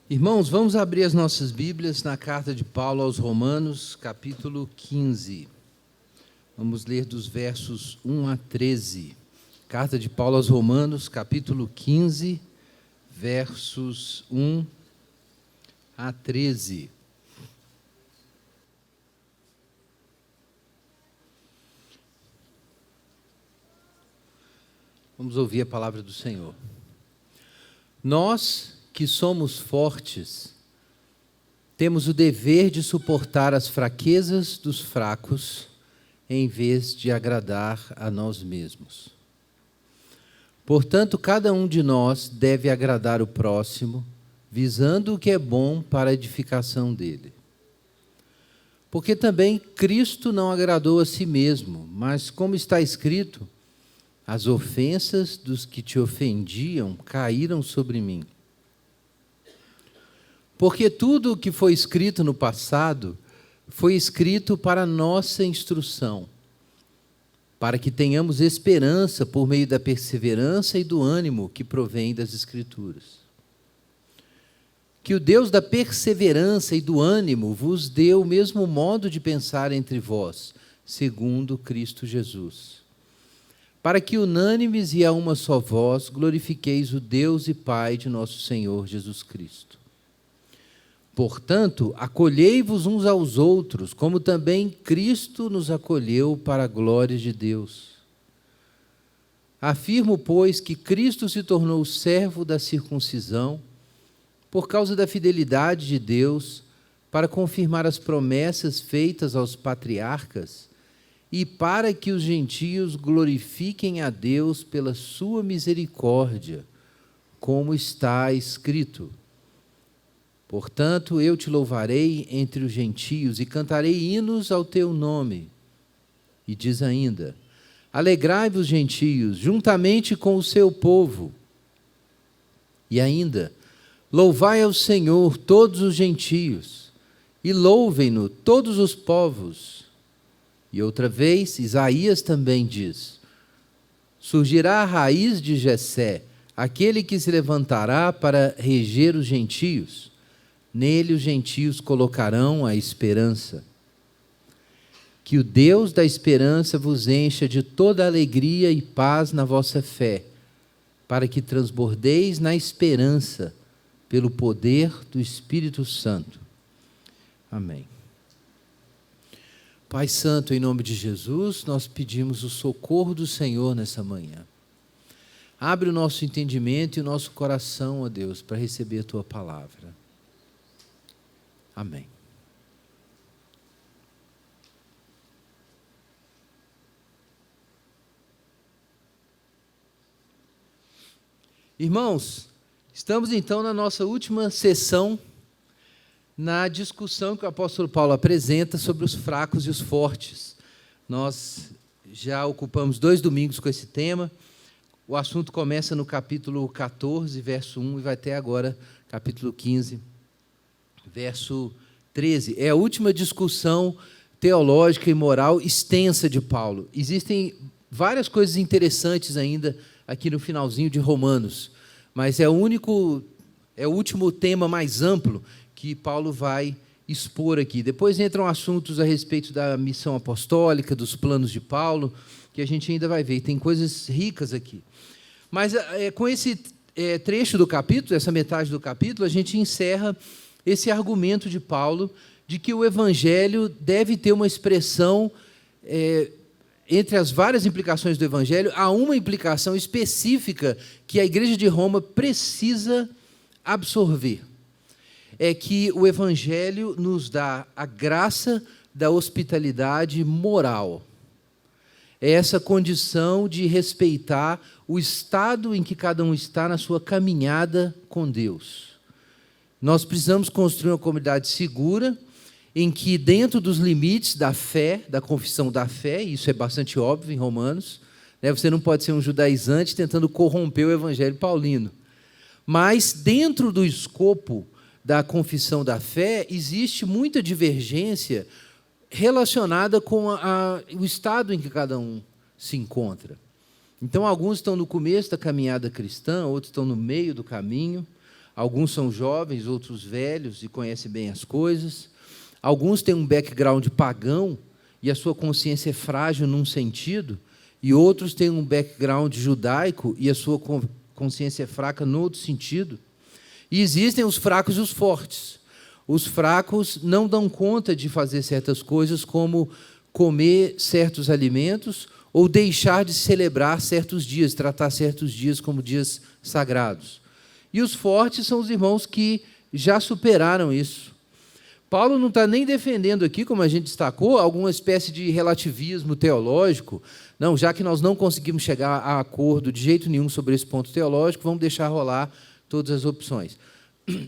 Irmãos, vamos abrir as nossas Bíblias na carta de Paulo aos Romanos, capítulo 15. Vamos ler dos versos 1 a 13. Carta de Paulo aos Romanos, capítulo 15, versos 1 a 13. Vamos ouvir a palavra do Senhor. Nós que somos fortes, temos o dever de suportar as fraquezas dos fracos, em vez de agradar a nós mesmos. Portanto, cada um de nós deve agradar o próximo, visando o que é bom para a edificação dele. Porque também Cristo não agradou a si mesmo, mas, como está escrito, as ofensas dos que te ofendiam caíram sobre mim. Porque tudo o que foi escrito no passado foi escrito para nossa instrução, para que tenhamos esperança por meio da perseverança e do ânimo que provém das Escrituras. Que o Deus da perseverança e do ânimo vos dê o mesmo modo de pensar entre vós, segundo Cristo Jesus, para que unânimes e a uma só voz glorifiqueis o Deus e Pai de nosso Senhor Jesus Cristo. Portanto, acolhei-vos uns aos outros, como também Cristo nos acolheu para a glória de Deus. Afirmo, pois, que Cristo se tornou servo da circuncisão, por causa da fidelidade de Deus, para confirmar as promessas feitas aos patriarcas, e para que os gentios glorifiquem a Deus pela sua misericórdia, como está escrito. Portanto, eu te louvarei entre os gentios e cantarei hinos ao teu nome. E diz ainda: alegrai-vos, gentios, juntamente com o seu povo. E ainda: louvai ao Senhor todos os gentios, e louvem-no todos os povos. E outra vez, Isaías também diz: surgirá a raiz de Jessé, aquele que se levantará para reger os gentios. Nele os gentios colocarão a esperança. Que o Deus da esperança vos encha de toda alegria e paz na vossa fé, para que transbordeis na esperança pelo poder do Espírito Santo. Amém. Pai Santo, em nome de Jesus, nós pedimos o socorro do Senhor nessa manhã. Abre o nosso entendimento e o nosso coração, ó Deus, para receber a Tua palavra. Amém. Irmãos, estamos então na nossa última sessão, na discussão que o apóstolo Paulo apresenta sobre os fracos e os fortes. Nós já ocupamos 2 domingos com esse tema. O assunto começa no capítulo 14, verso 1, e vai até agora capítulo 15, verso 13. É a última discussão teológica e moral extensa de Paulo. Existem várias coisas interessantes ainda aqui no finalzinho de Romanos, mas é o último tema mais amplo que Paulo vai expor aqui. Depois entram assuntos a respeito da missão apostólica, dos planos de Paulo, que a gente ainda vai ver. Tem coisas ricas aqui. Mas com esse trecho do capítulo, essa metade do capítulo, a gente encerra esse argumento de Paulo de que o Evangelho deve ter uma expressão, entre as várias implicações do Evangelho, há uma implicação específica que a Igreja de Roma precisa absorver. É que o Evangelho nos dá a graça da hospitalidade moral. É essa condição de respeitar o estado em que cada um está na sua caminhada com Deus. Nós precisamos construir uma comunidade segura, em que, dentro dos limites da fé, da confissão da fé, e isso é bastante óbvio em Romanos, você não pode ser um judaizante tentando corromper o evangelho paulino. Mas, dentro do escopo da confissão da fé, existe muita divergência relacionada com o estado em que cada um se encontra. Então, alguns estão no começo da caminhada cristã, outros estão no meio do caminho. Alguns são jovens, outros velhos e conhecem bem as coisas. Alguns têm um background pagão e a sua consciência é frágil num sentido, e outros têm um background judaico e a sua consciência é fraca no outro sentido. E existem os fracos e os fortes. Os fracos não dão conta de fazer certas coisas, como comer certos alimentos ou deixar de celebrar certos dias, tratar certos dias como dias sagrados. E os fortes são os irmãos que já superaram isso. Paulo não está nem defendendo aqui, como a gente destacou, alguma espécie de relativismo teológico. Não, já que nós não conseguimos chegar a acordo de jeito nenhum sobre esse ponto teológico, vamos deixar rolar todas as opções.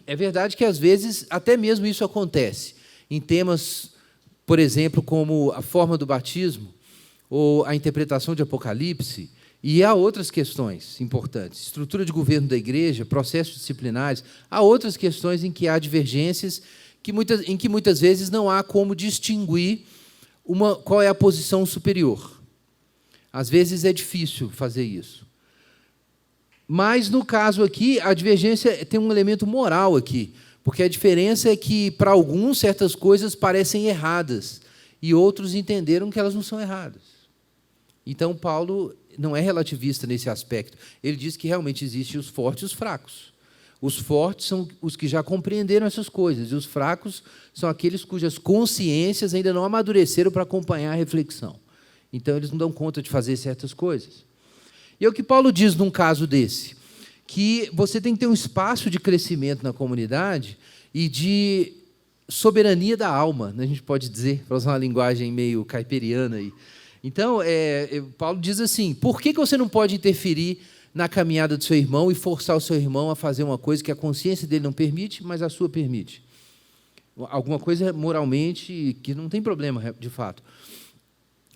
É verdade que, às vezes, até mesmo isso acontece em temas, por exemplo, como a forma do batismo ou a interpretação de Apocalipse, e há outras questões importantes, estrutura de governo da igreja, processos disciplinares, há outras questões em que há divergências, em que muitas vezes não há como distinguir qual é a posição superior. Às vezes é difícil fazer isso. Mas, no caso aqui, a divergência tem um elemento moral aqui, porque a diferença é que, para alguns, certas coisas parecem erradas, e outros entenderam que elas não são erradas. Então, Paulo não é relativista nesse aspecto. Ele diz que realmente existem os fortes e os fracos. Os fortes são os que já compreenderam essas coisas, e os fracos são aqueles cujas consciências ainda não amadureceram para acompanhar a reflexão. Então, eles não dão conta de fazer certas coisas. E é o que Paulo diz num caso desse, que você tem que ter um espaço de crescimento na comunidade e de soberania da alma, né, a gente pode dizer, para usar uma linguagem meio caipiriana aí. Então, Paulo diz assim, por que você não pode interferir na caminhada do seu irmão e forçar o seu irmão a fazer uma coisa que a consciência dele não permite, mas a sua permite? Alguma coisa moralmente que não tem problema, de fato.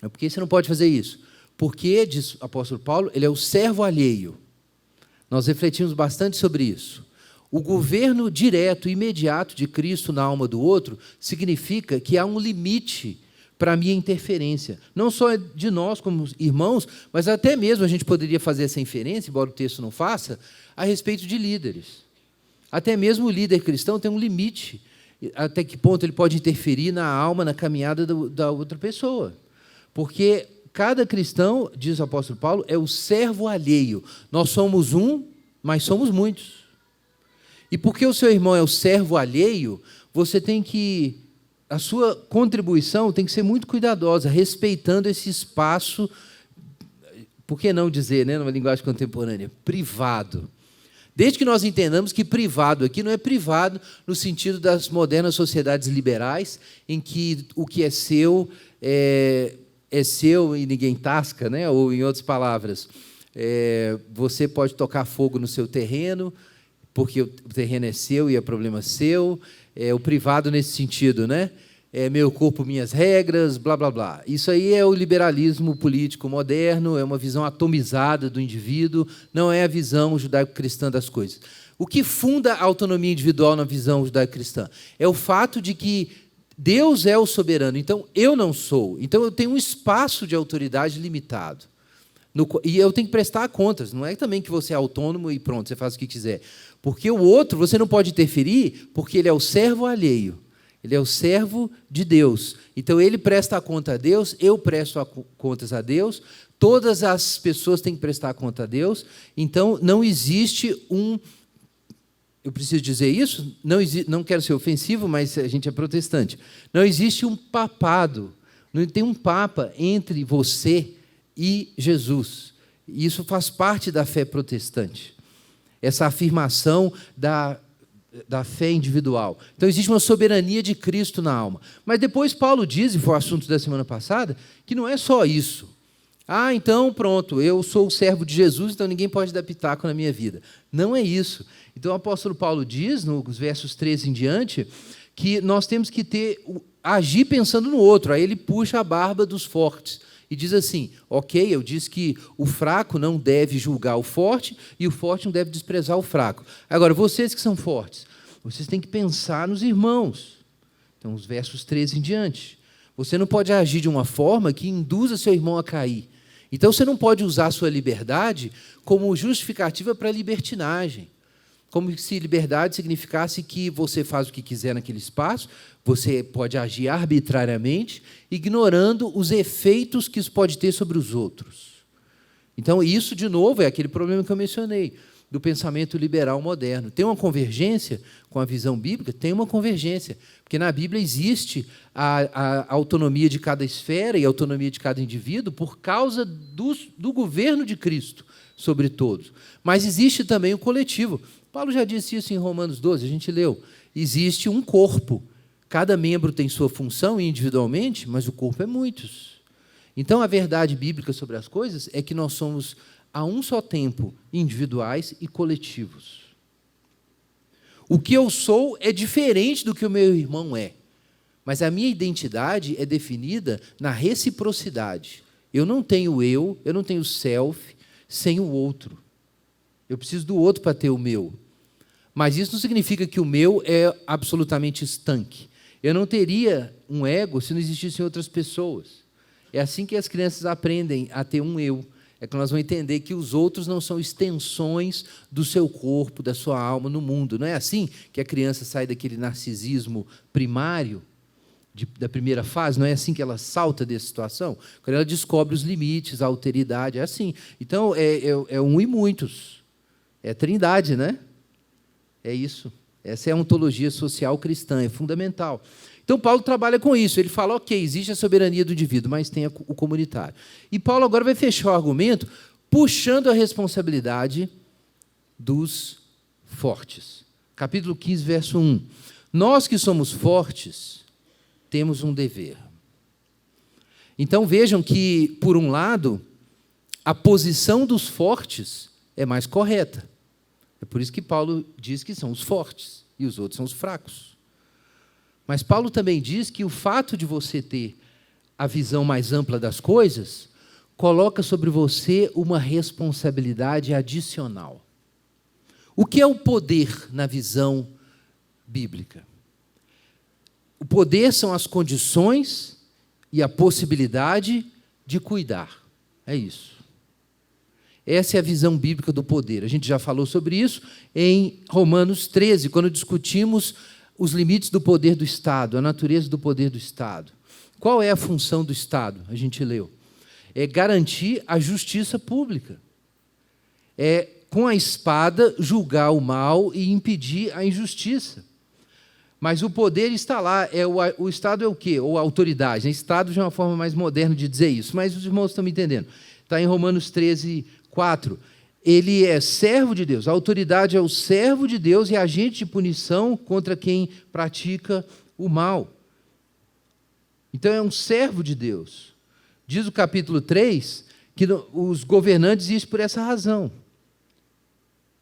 Por que você não pode fazer isso? Porque, diz o apóstolo Paulo, ele é o servo alheio. Nós refletimos bastante sobre isso. O governo direto e imediato de Cristo na alma do outro significa que há um limite para a minha interferência. Não só de nós como irmãos, mas até mesmo a gente poderia fazer essa inferência, embora o texto não faça, a respeito de líderes. Até mesmo o líder cristão tem um limite, até que ponto ele pode interferir na alma, na caminhada da outra pessoa. Porque cada cristão, diz o apóstolo Paulo, é o servo alheio. Nós somos um, mas somos muitos. E porque o seu irmão é o servo alheio, você tem que... A sua contribuição tem que ser muito cuidadosa, respeitando esse espaço, por que não dizer, né, numa linguagem contemporânea, privado. Desde que nós entendamos que privado aqui não é privado no sentido das modernas sociedades liberais, em que o que é seu é seu e ninguém tasca, né? Ou, em outras palavras, você pode tocar fogo no seu terreno, porque o terreno é seu e é problema seu. O privado nesse sentido, né? Meu corpo, minhas regras, blá, blá, blá. Isso aí é o liberalismo político moderno, é uma visão atomizada do indivíduo, não é a visão judaico-cristã das coisas. O que funda a autonomia individual na visão judaico-cristã? É o fato de que Deus é o soberano, então eu não sou. Então eu tenho um espaço de autoridade limitado. E eu tenho que prestar contas, não é também que você é autônomo e pronto, você faz o que quiser. Porque o outro, você não pode interferir, porque ele é o servo alheio. Ele é o servo de Deus. Então, ele presta conta a Deus, eu presto contas a Deus, todas as pessoas têm que prestar conta a Deus. Então, não existe um... Eu preciso dizer isso? Não quero ser ofensivo, mas a gente é protestante. Não existe um papado, não tem um papa entre você e Jesus. E isso faz parte da fé protestante. Essa afirmação da fé individual. Então, existe uma soberania de Cristo na alma. Mas depois Paulo diz, e foi o assunto da semana passada, que não é só isso. Então, pronto, eu sou o servo de Jesus, então ninguém pode dar pitaco na minha vida. Não é isso. Então, o apóstolo Paulo diz, nos versos 13 em diante, que nós temos que agir pensando no outro. Aí ele puxa a barba dos fortes. E diz assim, ok, eu disse que o fraco não deve julgar o forte e o forte não deve desprezar o fraco. Agora, vocês que são fortes, vocês têm que pensar nos irmãos. Então, os versos 13 em diante. Você não pode agir de uma forma que induza seu irmão a cair. Então, você não pode usar a sua liberdade como justificativa para a libertinagem. Como se liberdade significasse que você faz o que quiser naquele espaço, você pode agir arbitrariamente, ignorando os efeitos que isso pode ter sobre os outros. Então, isso, de novo, é aquele problema que eu mencionei, do pensamento liberal moderno. Tem uma convergência com a visão bíblica? Tem uma convergência, porque na Bíblia existe a autonomia de cada esfera e a autonomia de cada indivíduo por causa do governo de Cristo sobre todos. Mas existe também o coletivo. Paulo já disse isso em Romanos 12, a gente leu. Existe um corpo. Cada membro tem sua função individualmente, mas o corpo é muitos. Então, a verdade bíblica sobre as coisas é que nós somos, a um só tempo, individuais e coletivos. O que eu sou é diferente do que o meu irmão é, mas a minha identidade é definida na reciprocidade. Eu não tenho eu não tenho self sem o outro. Eu preciso do outro para ter o meu. Mas isso não significa que o meu é absolutamente estanque. Eu não teria um ego se não existissem outras pessoas. É assim que as crianças aprendem a ter um eu. É que nós vamos entender que os outros não são extensões do seu corpo, da sua alma no mundo. Não é assim que a criança sai daquele narcisismo primário, da primeira fase? Não é assim que ela salta dessa situação? Quando ela descobre os limites, a alteridade, é assim. Então, é um e muitos. É a trindade, né? É isso. Essa é a ontologia social cristã, é fundamental. Então, Paulo trabalha com isso. Ele fala, ok, existe a soberania do indivíduo, mas tem o comunitário. E Paulo agora vai fechar o argumento puxando a responsabilidade dos fortes. Capítulo 15, verso 1. Nós que somos fortes, temos um dever. Então, vejam que, por um lado, a posição dos fortes é mais correta. É por isso que Paulo diz que são os fortes e os outros são os fracos. Mas Paulo também diz que o fato de você ter a visão mais ampla das coisas coloca sobre você uma responsabilidade adicional. O que é o poder na visão bíblica? O poder são as condições e a possibilidade de cuidar. É isso. Essa é a visão bíblica do poder. A gente já falou sobre isso em Romanos 13, quando discutimos os limites do poder do Estado, a natureza do poder do Estado. Qual é a função do Estado? A gente leu. É garantir a justiça pública. É, com a espada, julgar o mal e impedir a injustiça. Mas o poder está lá. O Estado é o quê? Ou a autoridade. O Estado já é uma forma mais moderna de dizer isso, mas os irmãos estão me entendendo. Está em Romanos 13, 4. Ele é servo de Deus. A autoridade é o servo de Deus e agente de punição contra quem pratica o mal. Então, é um servo de Deus. Diz o capítulo 3 que os governantes dizem por essa razão.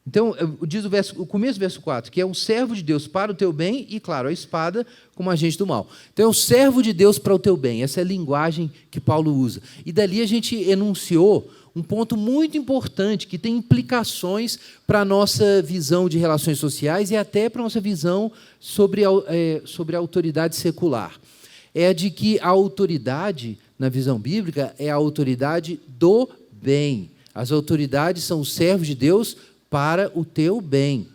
Então, diz o começo do verso 4, que é um servo de Deus para o teu bem e, claro, a espada como agente do mal. Então, é o servo de Deus para o teu bem. Essa é a linguagem que Paulo usa. E dali a gente enunciou um ponto muito importante que tem implicações para a nossa visão de relações sociais e até para a nossa visão sobre a autoridade secular. É a de que a autoridade, na visão bíblica, é a autoridade do bem. As autoridades são os servos de Deus para o teu bem.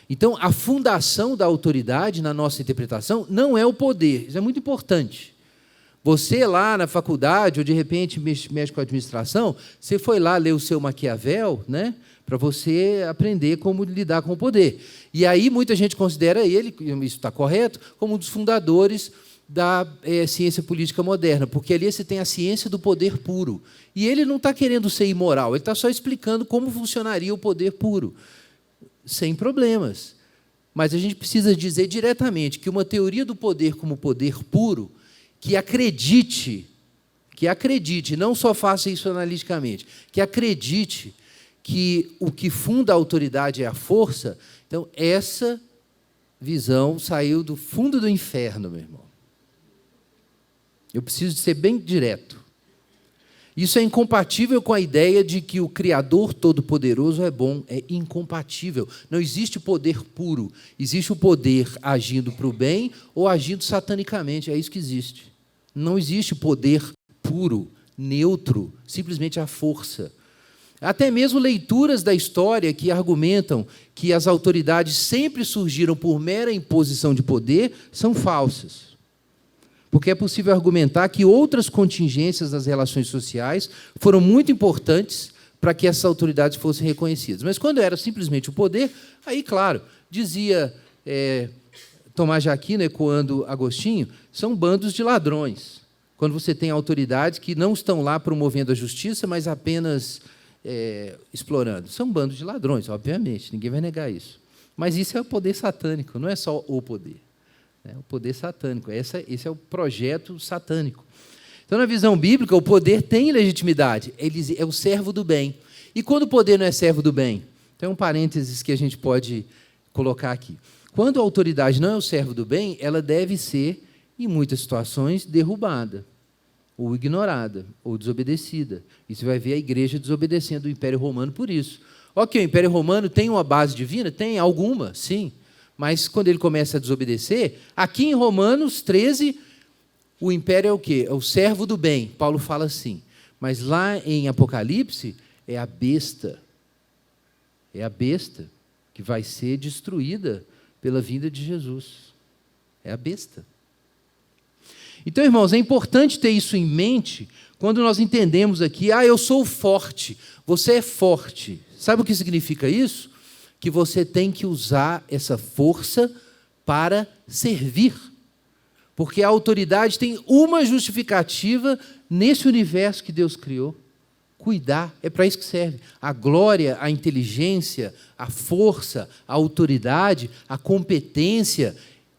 Então, a fundação da autoridade, na nossa interpretação, não é o poder. Isso é muito importante. Você lá na faculdade, ou de repente mexe com a administração, você foi lá ler o seu Maquiavel, né, para você aprender como lidar com o poder. E aí muita gente considera ele, isso está correto, como um dos fundadores da ciência política moderna, porque ali você tem a ciência do poder puro. E ele não está querendo ser imoral, ele está só explicando como funcionaria o poder puro, sem problemas. Mas a gente precisa dizer diretamente que uma teoria do poder como poder puro, que acredite, não só faça isso analiticamente, que acredite que o que funda a autoridade é a força, então essa visão saiu do fundo do inferno, meu irmão. Eu preciso de ser bem direto. Isso é incompatível com a ideia de que o Criador Todo-Poderoso é bom. É incompatível. Não existe poder puro. Existe o poder agindo para o bem ou agindo satanicamente. É isso que existe. Não existe poder puro, neutro, simplesmente a força. Até mesmo leituras da história que argumentam que as autoridades sempre surgiram por mera imposição de poder são falsas. Porque é possível argumentar que outras contingências das relações sociais foram muito importantes para que essas autoridades fossem reconhecidas. Mas quando era simplesmente o poder, aí, claro, dizia Tomás de Aquino, ecoando Agostinho, são bandos de ladrões. Quando você tem autoridades que não estão lá promovendo a justiça, mas apenas explorando. São bandos de ladrões, obviamente, ninguém vai negar isso. Mas isso é o poder satânico, não é só o poder. É o poder satânico, esse é o projeto satânico. Então, na visão bíblica, o poder tem legitimidade, ele é o servo do bem. E quando o poder não é servo do bem? Tem um parênteses que a gente pode colocar aqui. Quando a autoridade não é o servo do bem, ela deve ser, em muitas situações, derrubada, ou ignorada, ou desobedecida. E você vai ver a igreja desobedecendo o Império Romano por isso. Ok, o Império Romano tem uma base divina? Tem alguma, sim. Mas quando ele começa a desobedecer, aqui em Romanos 13, o império é o quê? É o servo do bem. Paulo fala assim. Mas lá em Apocalipse, é a besta. É a besta que vai ser destruída pela vinda de Jesus. É a besta. Então, irmãos, é importante ter isso em mente quando nós entendemos aqui, eu sou forte, você é forte. Sabe o que significa isso? Que você tem que usar essa força para servir. Porque a autoridade tem uma justificativa nesse universo que Deus criou. Cuidar, é para isso que serve. A glória, a inteligência, a força, a autoridade, a competência,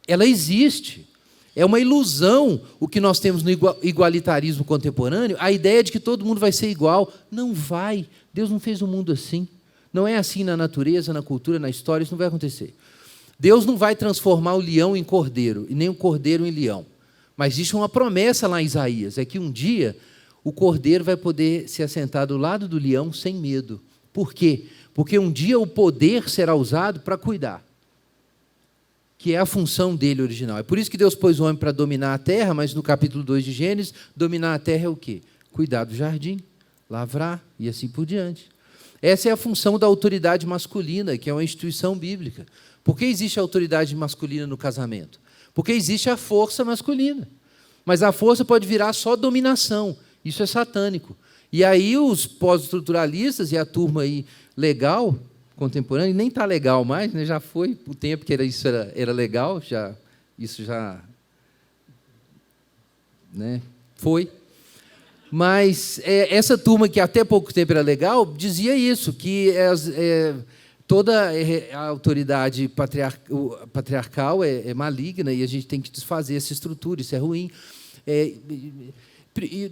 ela existe. É uma ilusão o que nós temos no igualitarismo contemporâneo, a ideia de que todo mundo vai ser igual. Não vai. Deus não fez o mundo assim. Não é assim na natureza, na cultura, na história, isso não vai acontecer. Deus não vai transformar o leão em cordeiro, e nem o cordeiro em leão. Mas existe uma promessa lá em Isaías, é que um dia o cordeiro vai poder se assentar do lado do leão sem medo. Por quê? Porque um dia o poder será usado para cuidar, que é a função dele original. É por isso que Deus pôs o homem para dominar a terra, mas no capítulo 2 de Gênesis, dominar a terra é o quê? Cuidar do jardim, lavrar e assim por diante. Essa é a função da autoridade masculina, que é uma instituição bíblica. Por que existe a autoridade masculina no casamento? Porque existe a força masculina. Mas a força pode virar só dominação. Isso é satânico. E aí os pós-estruturalistas e a turma aí legal, contemporânea, nem está legal mais, né? Já foi o tempo que isso era legal, isso já foi. Mas essa turma que até pouco tempo era legal, dizia isso, que toda a autoridade patriarcal é maligna e a gente tem que desfazer essa estrutura, isso é ruim.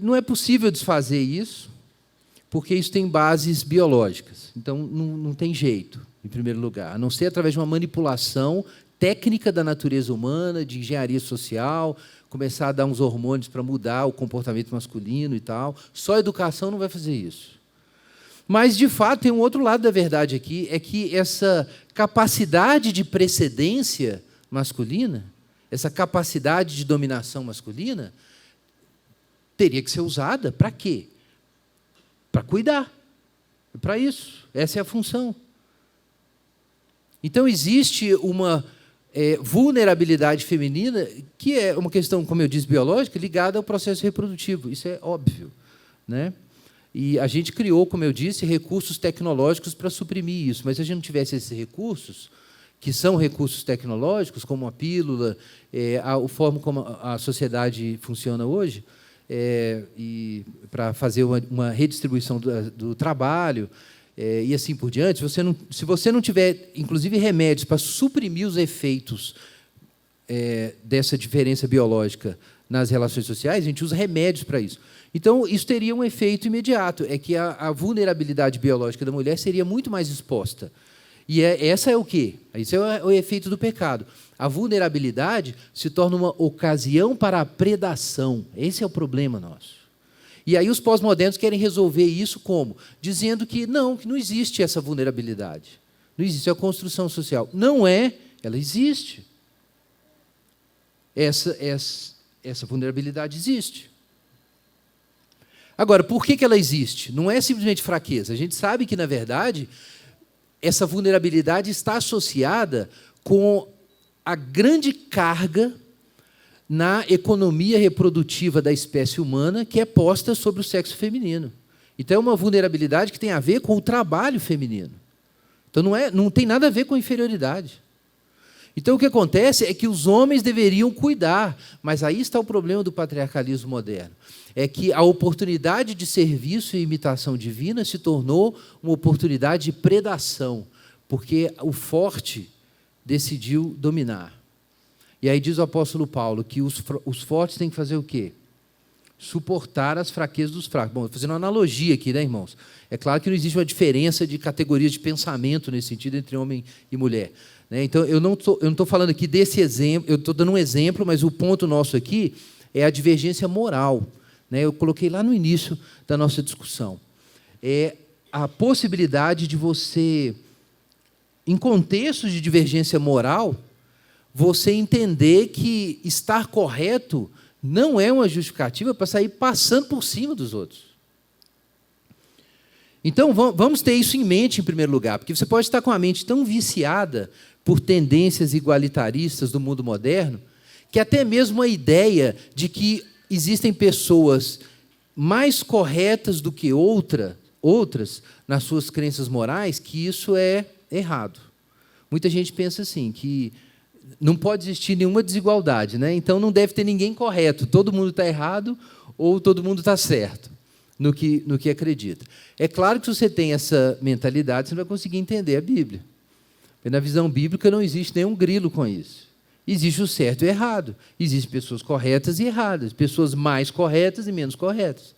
Não é possível desfazer isso, porque isso tem bases biológicas. Então, não tem jeito, em primeiro lugar, a não ser através de uma manipulação técnica da natureza humana, de engenharia social, começar a dar uns hormônios para mudar o comportamento masculino e tal. Só a educação não vai fazer isso. Mas, de fato, tem um outro lado da verdade aqui, é que essa capacidade de precedência masculina, essa capacidade de dominação masculina, teria que ser usada para quê? Para cuidar. É para isso. Essa é a função. Então, existe uma vulnerabilidade feminina, que é uma questão, como eu disse, biológica, ligada ao processo reprodutivo. Isso é óbvio, né? E a gente criou, como eu disse, recursos tecnológicos para suprimir isso. Mas se a gente não tivesse esses recursos, que são recursos tecnológicos, como a pílula, a forma como a sociedade funciona hoje, e para fazer uma redistribuição do trabalho, e assim por diante, se você não tiver, inclusive, remédios para suprimir os efeitos dessa diferença biológica nas relações sociais, a gente usa remédios para isso. Então, isso teria um efeito imediato, é que a vulnerabilidade biológica da mulher seria muito mais exposta. E essa é o quê? Isso é o efeito do pecado. A vulnerabilidade se torna uma ocasião para a predação. Esse é o problema nosso. E aí os pós-modernos querem resolver isso como? Dizendo que não existe essa vulnerabilidade. Não existe a construção social. Não é, ela existe. Essa vulnerabilidade existe. Agora, por que ela existe? Não é simplesmente fraqueza. A gente sabe que, na verdade, essa vulnerabilidade está associada com a grande carga na economia reprodutiva da espécie humana que é posta sobre o sexo feminino. Então, é uma vulnerabilidade que tem a ver com o trabalho feminino. Então, não tem nada a ver com inferioridade. Então, o que acontece é que os homens deveriam cuidar, mas aí está o problema do patriarcalismo moderno. É que a oportunidade de serviço e imitação divina se tornou uma oportunidade de predação, porque o forte decidiu dominar. E aí diz o apóstolo Paulo que os fortes têm que fazer o quê? Suportar as fraquezas dos fracos. Bom, fazendo uma analogia aqui, né, irmãos? É claro que não existe uma diferença de categorias de pensamento nesse sentido entre homem e mulher. Então, eu não estou falando aqui desse exemplo, eu estou dando um exemplo, mas o ponto nosso aqui é a divergência moral. Eu coloquei lá no início da nossa discussão. É a possibilidade de você, em contextos de divergência moral, você entender que estar correto não é uma justificativa para sair passando por cima dos outros. Então, vamos ter isso em mente, em primeiro lugar, porque você pode estar com a mente tão viciada por tendências igualitaristas do mundo moderno, que até mesmo a ideia de que existem pessoas mais corretas do que outras nas suas crenças morais, que isso é errado. Muita gente pensa assim, que não pode existir nenhuma desigualdade, então não deve ter ninguém correto, todo mundo está errado ou todo mundo está certo no que acredita. É claro que se você tem essa mentalidade, você não vai conseguir entender a Bíblia. Na visão bíblica não existe nenhum grilo com isso. Existe o certo e o errado. Existem pessoas corretas e erradas, pessoas mais corretas e menos corretas,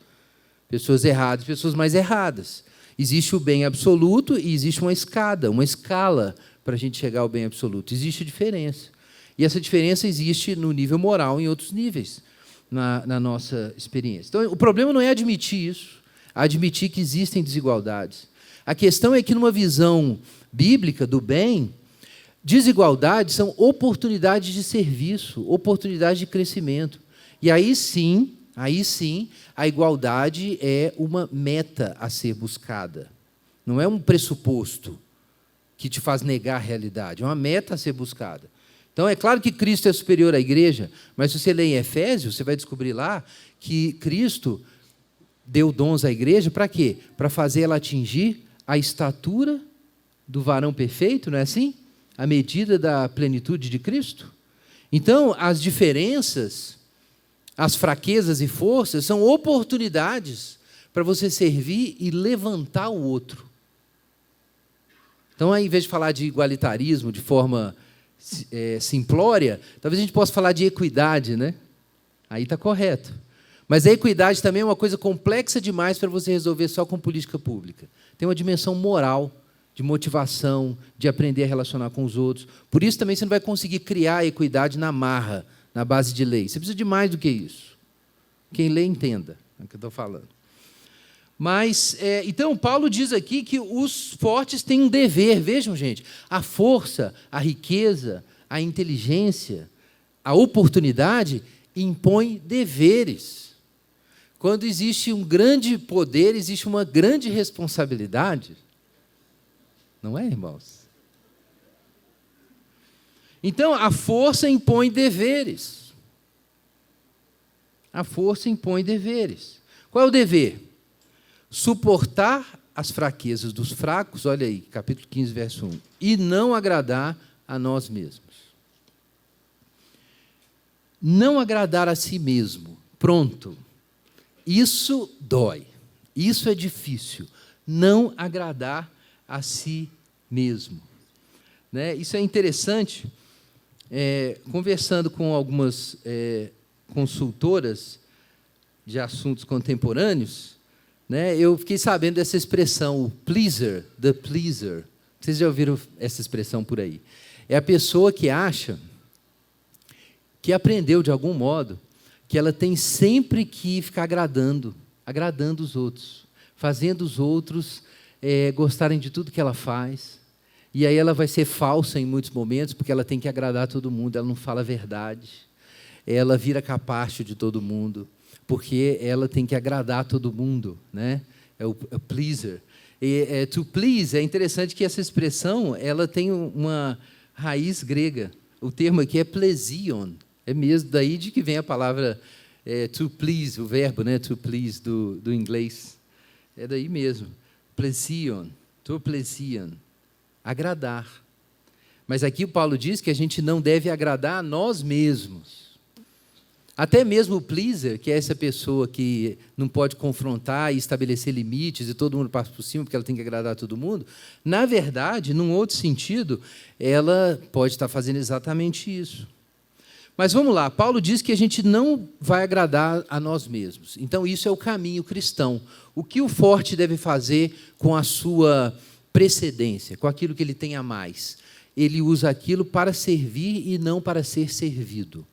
pessoas erradas e pessoas mais erradas. Existe o bem absoluto e existe uma escala para a gente chegar ao bem absoluto. Existe diferença. E essa diferença existe no nível moral e em outros níveis na nossa experiência. Então, o problema não é admitir isso, admitir que existem desigualdades. A questão é que, numa visão bíblica do bem, desigualdades são oportunidades de serviço, oportunidades de crescimento. E aí sim, a igualdade é uma meta a ser buscada. Não é um pressuposto que te faz negar a realidade, é uma meta a ser buscada. Então, é claro que Cristo é superior à igreja, mas se você ler em Efésios, você vai descobrir lá que Cristo deu dons à igreja para quê? Para fazer ela atingir a estatura do varão perfeito, não é assim? A medida da plenitude de Cristo. Então, as diferenças, as fraquezas e forças são oportunidades para você servir e levantar o outro. Então, ao invés de falar de igualitarismo de forma simplória, talvez a gente possa falar de equidade, Aí está correto. Mas a equidade também é uma coisa complexa demais para você resolver só com política pública. Tem uma dimensão moral, de motivação, de aprender a relacionar com os outros. Por isso também você não vai conseguir criar a equidade na marra, na base de lei. Você precisa de mais do que isso. Quem lê, entenda o que eu estou falando. Mas, então, Paulo diz aqui que os fortes têm um dever. Vejam, gente, a força, a riqueza, a inteligência, a oportunidade impõe deveres. Quando existe um grande poder, existe uma grande responsabilidade. Não é, irmãos? Então, a força impõe deveres. A força impõe deveres. Qual é o dever? Suportar as fraquezas dos fracos, olha aí, capítulo 15, verso 1, e não agradar a nós mesmos. Não agradar a si mesmo, pronto. Isso dói, isso é difícil, não agradar a si mesmo. Isso é interessante, conversando com algumas consultoras de assuntos contemporâneos, eu fiquei sabendo dessa expressão, o pleaser, the pleaser. Vocês já ouviram essa expressão por aí? É a pessoa que acha que aprendeu de algum modo que ela tem sempre que ficar agradando os outros, fazendo os outros gostarem de tudo que ela faz. E aí ela vai ser falsa em muitos momentos, porque ela tem que agradar todo mundo, ela não fala a verdade, ela vira capacho de todo mundo. porque ela tem que agradar todo mundo, né? É o pleaser. To please, é interessante que essa expressão ela tem uma raiz grega. O termo aqui é plesion, é mesmo daí de que vem a palavra to please, o verbo, né? To please do inglês. É daí mesmo. Plesion, to plesion, agradar. Mas aqui o Paulo diz que a gente não deve agradar a nós mesmos. Até mesmo o pleaser, que é essa pessoa que não pode confrontar e estabelecer limites e todo mundo passa por cima porque ela tem que agradar todo mundo, na verdade, num outro sentido, ela pode estar fazendo exatamente isso. Mas vamos lá, Paulo diz que a gente não vai agradar a nós mesmos. Então, isso é o caminho cristão. O que o forte deve fazer com a sua precedência, com aquilo que ele tem a mais? Ele usa aquilo para servir e não para ser servido.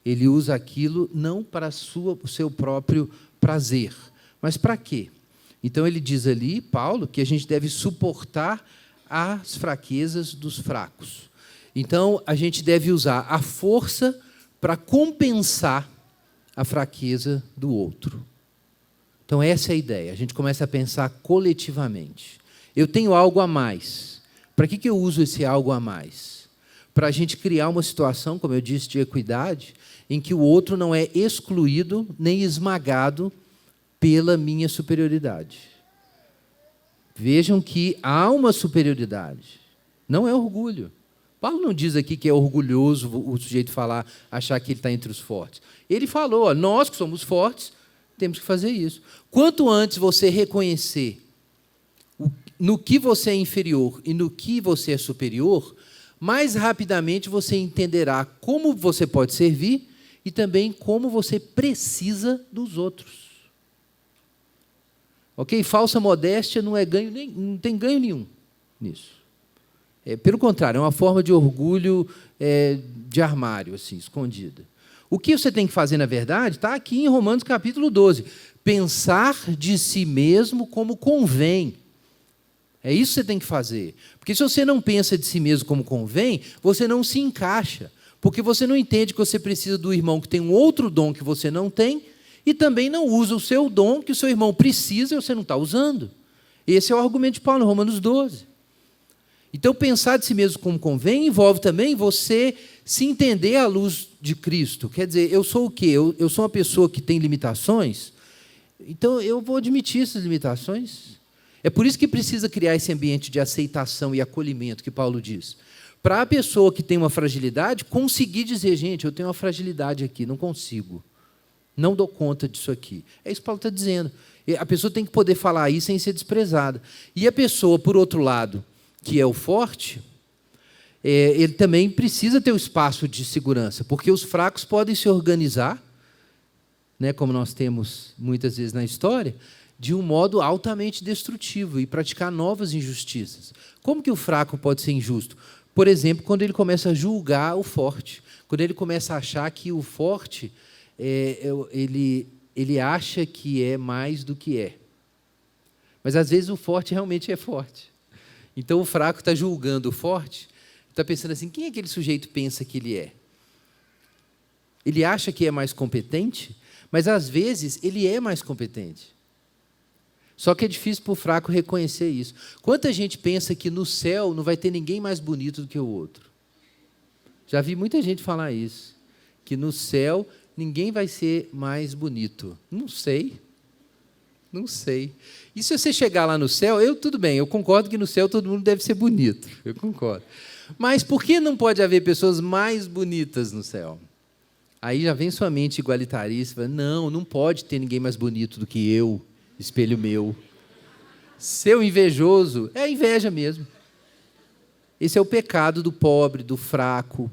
Ele usa aquilo não para o seu próprio prazer. Mas para quê? Então, ele diz ali, Paulo, que a gente deve suportar as fraquezas dos fracos. Então, a gente deve usar a força para compensar a fraqueza do outro. Então, essa é a ideia. A gente começa a pensar coletivamente. Eu tenho algo a mais. Para que eu uso esse algo a mais? Para a gente criar uma situação, como eu disse, de equidade, em que o outro não é excluído nem esmagado pela minha superioridade. Vejam que há uma superioridade. Não é orgulho. Paulo não diz aqui que é orgulhoso o sujeito falar, achar que ele está entre os fortes. Ele falou, nós que somos fortes, temos que fazer isso. Quanto antes você reconhecer no que você é inferior e no que você é superior, mais rapidamente você entenderá como você pode servir e também como você precisa dos outros. Ok? Falsa modéstia não tem ganho nenhum nisso. Pelo contrário, é uma forma de orgulho de armário, assim, escondida. O que você tem que fazer, na verdade, está aqui em Romanos capítulo 12. Pensar de si mesmo como convém. É isso que você tem que fazer. Porque se você não pensa de si mesmo como convém, você não se encaixa. Porque você não entende que você precisa do irmão que tem um outro dom que você não tem e também não usa o seu dom que o seu irmão precisa e você não está usando. Esse é o argumento de Paulo em Romanos 12. Então, pensar de si mesmo como convém envolve também você se entender à luz de Cristo. Quer dizer, eu sou o quê? Eu sou uma pessoa que tem limitações, então eu vou admitir essas limitações. É por isso que precisa criar esse ambiente de aceitação e acolhimento que Paulo diz. Para a pessoa que tem uma fragilidade, conseguir dizer, gente, eu tenho uma fragilidade aqui, não consigo. Não dou conta disso aqui. É isso que Paulo está dizendo. A pessoa tem que poder falar isso sem ser desprezada. E a pessoa, por outro lado, que é o forte, ele também precisa ter o espaço de segurança, porque os fracos podem se organizar, né, como nós temos muitas vezes na história, de um modo altamente destrutivo e praticar novas injustiças. Como que o fraco pode ser injusto? Por exemplo, quando ele começa a julgar o forte, quando ele começa a achar que o forte, ele acha que é mais do que é. Mas, às vezes, o forte realmente é forte. Então, o fraco está julgando o forte, está pensando assim, quem aquele sujeito pensa que ele é? Ele acha que é mais competente, mas, às vezes, ele é mais competente. Só que é difícil para o fraco reconhecer isso. Quanta gente pensa que no céu não vai ter ninguém mais bonito do que o outro? Já vi muita gente falar isso, que no céu ninguém vai ser mais bonito. Não sei. Não sei. E se você chegar lá no céu, tudo bem, eu concordo que no céu todo mundo deve ser bonito. Eu concordo. Mas por que não pode haver pessoas mais bonitas no céu? Aí já vem sua mente igualitarista, não pode ter ninguém mais bonito do que eu, espelho meu. Ser invejoso é inveja mesmo. Esse é o pecado do pobre, do fraco,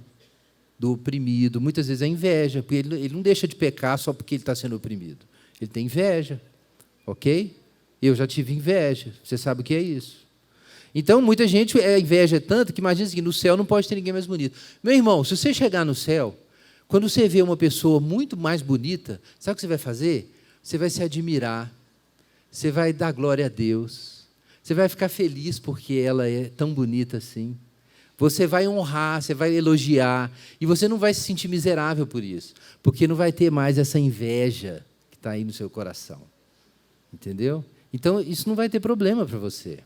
do oprimido. Muitas vezes é inveja, porque ele não deixa de pecar só porque ele está sendo oprimido. Ele tem inveja. Ok? Eu já tive inveja. Você sabe o que é isso? Então, muita gente, a inveja é tanta que imagina assim, no céu não pode ter ninguém mais bonito. Meu irmão, se você chegar no céu, quando você vê uma pessoa muito mais bonita, sabe o que você vai fazer? Você vai se admirar, você vai dar glória a Deus, você vai ficar feliz porque ela é tão bonita assim. Você vai honrar, você vai elogiar, e você não vai se sentir miserável por isso, porque não vai ter mais essa inveja está aí no seu coração. Entendeu? Então, isso não vai ter problema para você.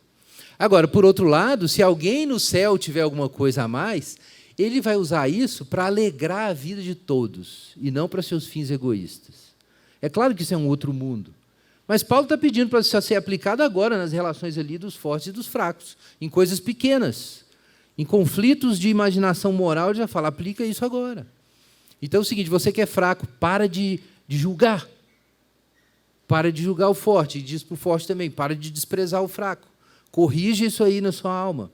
Agora, por outro lado, se alguém no céu tiver alguma coisa a mais, ele vai usar isso para alegrar a vida de todos, e não para seus fins egoístas. É claro que isso é um outro mundo. Mas Paulo está pedindo para isso ser aplicado agora nas relações ali dos fortes e dos fracos, em coisas pequenas. Em conflitos de imaginação moral, ele já fala, aplica isso agora. Então é o seguinte, você que é fraco, para de julgar. Para de julgar o forte, e diz para o forte também, para de desprezar o fraco. Corrige isso aí na sua alma.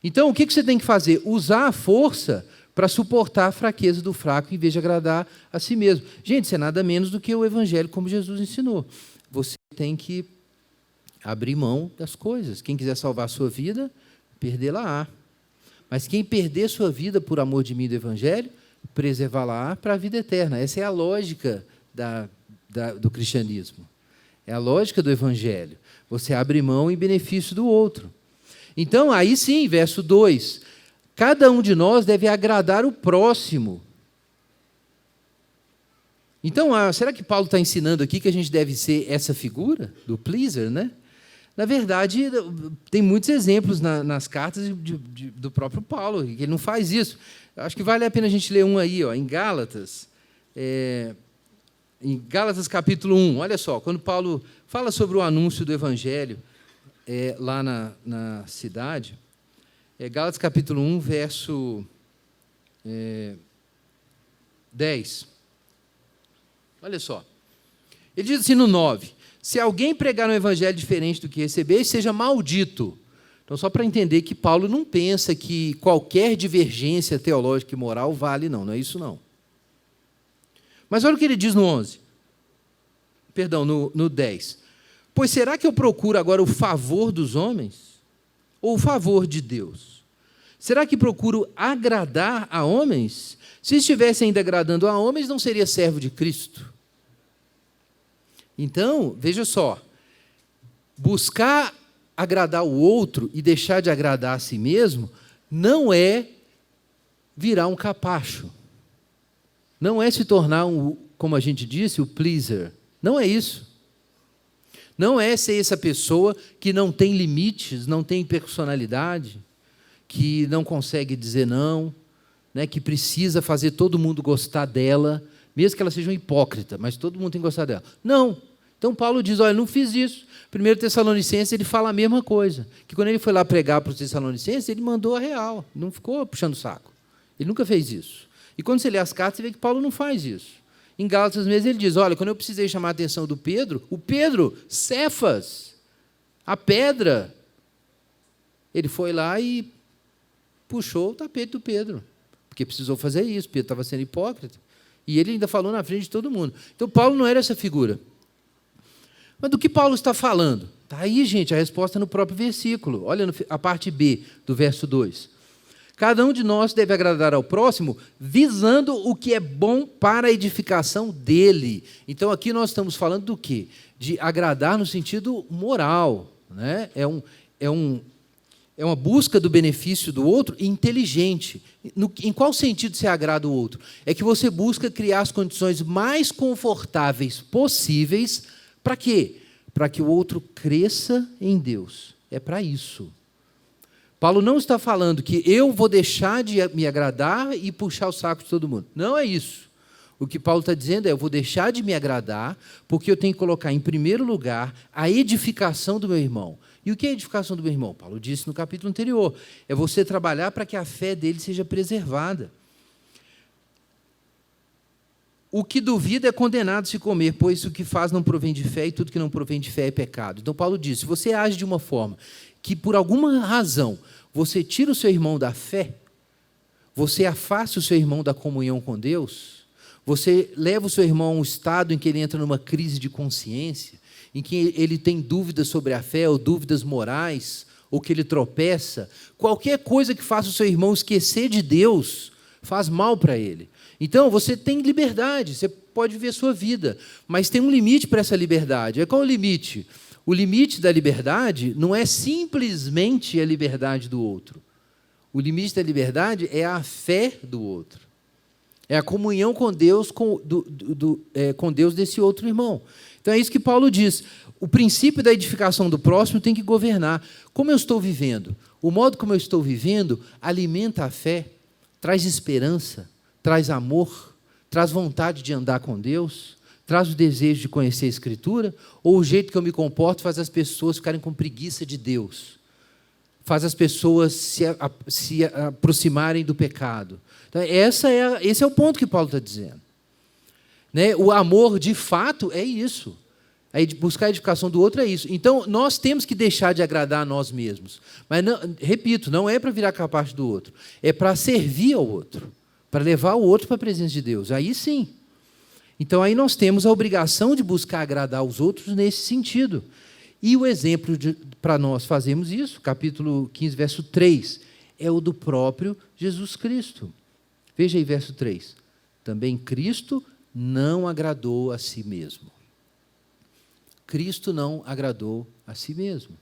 Então, o que você tem que fazer? Usar a força para suportar a fraqueza do fraco, em vez de agradar a si mesmo. Gente, isso é nada menos do que o Evangelho, como Jesus ensinou. Você tem que abrir mão das coisas. Quem quiser salvar a sua vida, perdê-la-á. Mas quem perder sua vida por amor de mim e do Evangelho, preservá-la para a vida eterna. Essa é a lógica do cristianismo. É a lógica do Evangelho. Você abre mão em benefício do outro. Então, aí sim, verso 2. Cada um de nós deve agradar o próximo. Então, será que Paulo está ensinando aqui que a gente deve ser essa figura do pleaser, né? Na verdade, tem muitos exemplos nas cartas do próprio Paulo, que ele não faz isso. Acho que vale a pena a gente ler um aí, em Gálatas. Em Gálatas capítulo 1, olha só, quando Paulo fala sobre o anúncio do Evangelho lá na cidade, Gálatas capítulo 1, verso 10. Olha só, ele diz assim no 9, se alguém pregar um evangelho diferente do que receber, seja maldito. Então, só para entender que Paulo não pensa que qualquer divergência teológica e moral vale, não é isso não. Mas olha o que ele diz no 11. Perdão, no 10. Pois será que eu procuro agora o favor dos homens? Ou o favor de Deus? Será que procuro agradar a homens? Se estivesse ainda agradando a homens, não seria servo de Cristo. Então, veja só. Buscar agradar o outro e deixar de agradar a si mesmo não é virar um capacho. Não é se tornar, como a gente disse, o pleaser. Não é isso. Não é ser essa pessoa que não tem limites, não tem personalidade, que não consegue dizer não, né, que precisa fazer todo mundo gostar dela, mesmo que ela seja uma hipócrita, mas todo mundo tem que gostar dela. Não. Então Paulo diz, olha, não fiz isso. 1 Tessalonicenses, ele fala a mesma coisa, que quando ele foi lá pregar para os Tessalonicenses, ele mandou a real, não ficou puxando o saco. Ele nunca fez isso. E quando você lê as cartas, você vê que Paulo não faz isso. Em Gálatas mesmo ele diz, olha, quando eu precisei chamar a atenção do Pedro, o Pedro, Cefas, a pedra, ele foi lá e puxou o tapete do Pedro, porque precisou fazer isso, Pedro estava sendo hipócrita, e ele ainda falou na frente de todo mundo. Então, Paulo não era essa figura. Mas do que Paulo está falando? Está aí, gente, a resposta no próprio versículo. Olha a parte B do verso 2. Cada um de nós deve agradar ao próximo, visando o que é bom para a edificação dele. Então, aqui nós estamos falando do quê? De agradar no sentido moral. Né? É uma busca do benefício do outro inteligente. Em qual sentido você agrada o outro? É que você busca criar as condições mais confortáveis possíveis. Para quê? Para que o outro cresça em Deus. É para isso. Paulo não está falando que eu vou deixar de me agradar e puxar o saco de todo mundo. Não é isso. O que Paulo está dizendo é, eu vou deixar de me agradar, porque eu tenho que colocar em primeiro lugar a edificação do meu irmão. E o que é a edificação do meu irmão? Paulo disse no capítulo anterior. É você trabalhar para que a fé dele seja preservada. O que duvida é condenado se comer, pois o que faz não provém de fé, e tudo que não provém de fé é pecado. Então, Paulo diz, se você age de uma forma que, por alguma razão, você tira o seu irmão da fé, você afasta o seu irmão da comunhão com Deus, você leva o seu irmão a um estado em que ele entra numa crise de consciência, em que ele tem dúvidas sobre a fé, ou dúvidas morais, ou que ele tropeça, qualquer coisa que faça o seu irmão esquecer de Deus, faz mal para ele. Então, você tem liberdade, você pode viver a sua vida, mas tem um limite para essa liberdade. Qual é o limite? O limite da liberdade não é simplesmente a liberdade do outro. O limite da liberdade é a fé do outro. É a comunhão com Deus, com Deus desse outro irmão. Então é isso que Paulo diz. O princípio da edificação do próximo tem que governar. Como eu estou vivendo? O modo como eu estou vivendo alimenta a fé, traz esperança, traz amor, traz vontade de andar com Deus, traz o desejo de conhecer a Escritura, ou o jeito que eu me comporto faz as pessoas ficarem com preguiça de Deus, faz as pessoas se aproximarem do pecado. Então, esse é o ponto que Paulo está dizendo. Né? O amor, de fato, é isso. Buscar a edificação do outro é isso. Então, nós temos que deixar de agradar a nós mesmos. Mas, repito, não é para virar capaz do outro. É para servir ao outro. Para levar o outro para a presença de Deus. Aí sim. Então, aí nós temos a obrigação de buscar agradar os outros nesse sentido. E o exemplo para nós fazermos isso, capítulo 15, verso 3, é o do próprio Jesus Cristo. Veja aí, verso 3. Também Cristo não agradou a si mesmo. Cristo não agradou a si mesmo.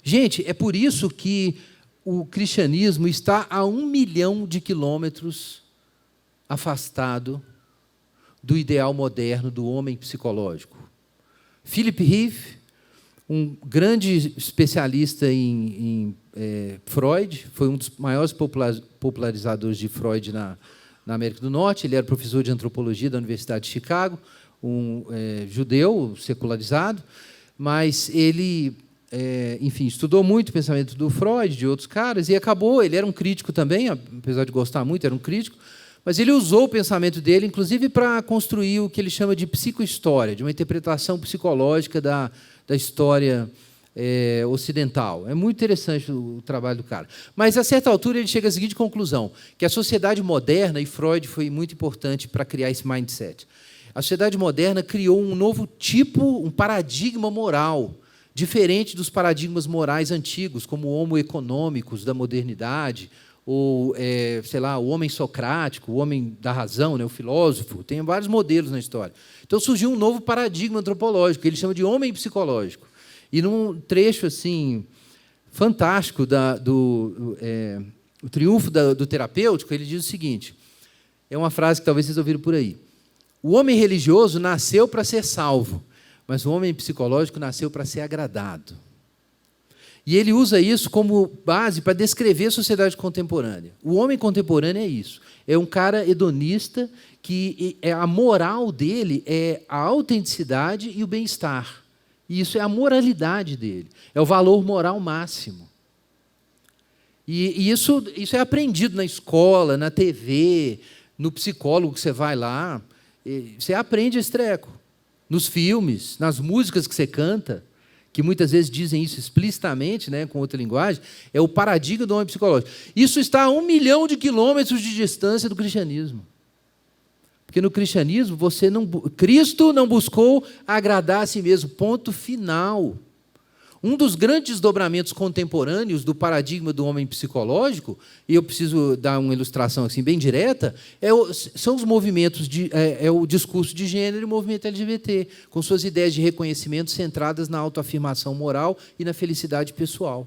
Gente, é por isso que o cristianismo está a 1 milhão de quilômetros afastado do ideal moderno do homem psicológico. Philip Reeve, um grande especialista em Freud, foi um dos maiores popularizadores de Freud na América do Norte. Ele era professor de antropologia da Universidade de Chicago, um judeu secularizado, mas ele, enfim, estudou muito o pensamento do Freud, de outros caras, e acabou, ele era um crítico também, apesar de gostar muito, era um crítico, mas ele usou o pensamento dele, inclusive, para construir o que ele chama de psicohistória, de uma interpretação psicológica da história ocidental. É muito interessante o trabalho do cara. Mas, a certa altura, ele chega à seguinte conclusão, que a sociedade moderna, e Freud foi muito importante para criar esse mindset, a sociedade moderna criou um novo tipo, um paradigma moral, diferente dos paradigmas morais antigos, como o homo econômicos da modernidade, ou, sei lá, o homem socrático, o homem da razão, né, o filósofo. Tem vários modelos na história. Então surgiu um novo paradigma antropológico, que ele chama de homem psicológico. E num trecho assim fantástico o triunfo do terapêutico, ele diz o seguinte, é uma frase que talvez vocês ouviram por aí: o homem religioso nasceu para ser salvo, mas o homem psicológico nasceu para ser agradado. E ele usa isso como base para descrever a sociedade contemporânea. O homem contemporâneo é isso. É um cara hedonista que a moral dele é a autenticidade e o bem-estar. E isso é a moralidade dele. É o valor moral máximo. E isso é aprendido na escola, na TV, no psicólogo que você vai lá. Você aprende esse treco. Nos filmes, nas músicas que você canta, que muitas vezes dizem isso explicitamente, né, com outra linguagem, é o paradigma do homem psicológico. Isso está a 1 milhão de quilômetros de distância do cristianismo. Porque no cristianismo, Cristo não buscou agradar a si mesmo, ponto final. Um dos grandes desdobramentos contemporâneos do paradigma do homem psicológico, e eu preciso dar uma ilustração assim bem direta, são os movimentos, o discurso de gênero e o movimento LGBT, com suas ideias de reconhecimento centradas na autoafirmação moral e na felicidade pessoal.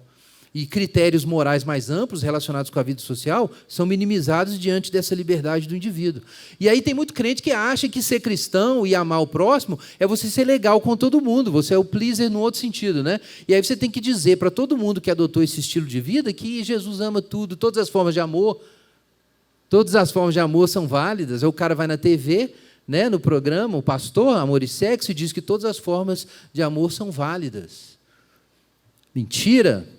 E critérios morais mais amplos relacionados com a vida social são minimizados diante dessa liberdade do indivíduo. E aí tem muito crente que acha que ser cristão e amar o próximo é você ser legal com todo mundo, você é o pleaser no outro sentido, né? E aí você tem que dizer para todo mundo que adotou esse estilo de vida que Jesus ama tudo, todas as formas de amor são válidas. Aí o cara vai na TV, né, no programa, o pastor, Amor e Sexo, e diz que todas as formas de amor são válidas. Mentira!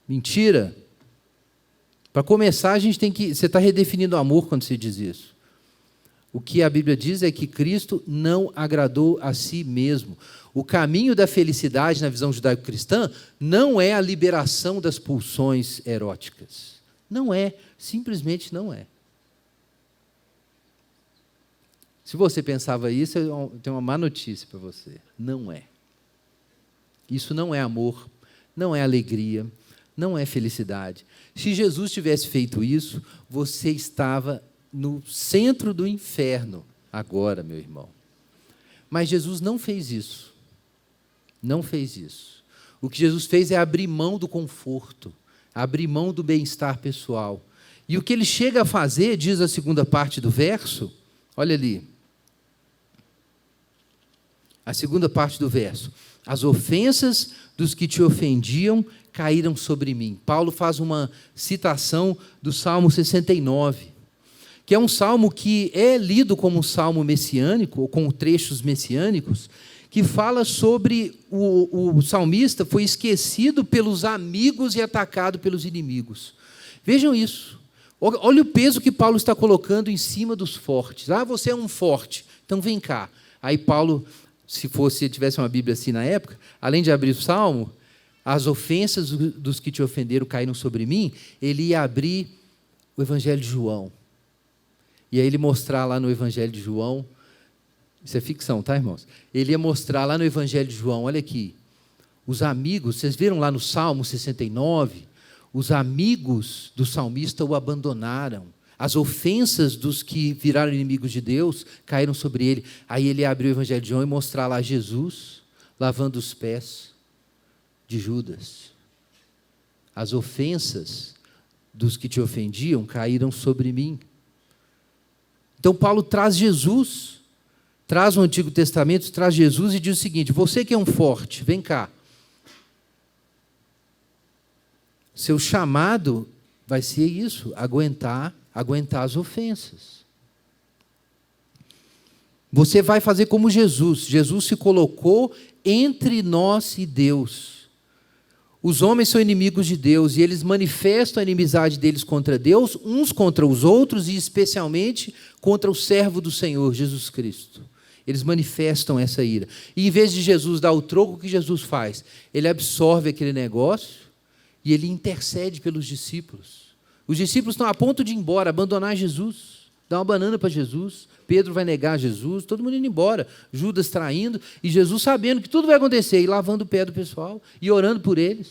Mentira. Para começar, você está redefinindo o amor quando você diz isso. O que a Bíblia diz é que Cristo não agradou a si mesmo. O caminho da felicidade na visão judaico-cristã não é a liberação das pulsões eróticas. Não é, simplesmente não é. Se você pensava isso, eu tenho uma má notícia para você. Não é. Isso não é amor, não é alegria, não é felicidade. Se Jesus tivesse feito isso, você estava no centro do inferno agora, meu irmão. Mas Jesus não fez isso. Não fez isso. O que Jesus fez é abrir mão do conforto, abrir mão do bem-estar pessoal E o que ele chega a fazer, diz a segunda parte do verso, olha ali. A segunda parte do verso. As ofensas dos que te ofendiam caíram sobre mim. Paulo faz uma citação do Salmo 69, que é um salmo que é lido como um salmo messiânico, ou com trechos messiânicos, que fala sobre o salmista foi esquecido pelos amigos e atacado pelos inimigos. Vejam isso. Olha o peso que Paulo está colocando em cima dos fortes. Ah, você é um forte, então vem cá. Aí Paulo, se tivesse uma Bíblia assim na época, além de abrir o salmo, as ofensas dos que te ofenderam caíram sobre mim, ele ia abrir o Evangelho de João. E aí ele mostrar lá no Evangelho de João, isso é ficção, tá, irmãos? Ele ia mostrar lá no Evangelho de João, olha aqui, os amigos, vocês viram lá no Salmo 69, os amigos do salmista o abandonaram, as ofensas dos que viraram inimigos de Deus caíram sobre ele. Aí ele ia abrir o Evangelho de João e mostrar lá Jesus lavando os pés de Judas. As ofensas dos que te ofendiam caíram sobre mim. Então Paulo traz Jesus, traz o Antigo Testamento, traz Jesus e diz o seguinte: você que é um forte, vem cá. Seu chamado vai ser isso, aguentar as ofensas. Você vai fazer como Jesus. Jesus se colocou entre nós e Deus. Os homens são inimigos de Deus e eles manifestam a inimizade deles contra Deus, uns contra os outros e especialmente contra o servo do Senhor, Jesus Cristo. Eles manifestam essa ira. E em vez de Jesus dar o troco, o que Jesus faz? Ele absorve aquele negócio e ele intercede pelos discípulos. Os discípulos estão a ponto de ir embora, abandonar Jesus, dar uma banana para Jesus. Pedro vai negar Jesus, todo mundo indo embora. Judas traindo, e Jesus sabendo que tudo vai acontecer, e lavando o pé do pessoal, e orando por eles.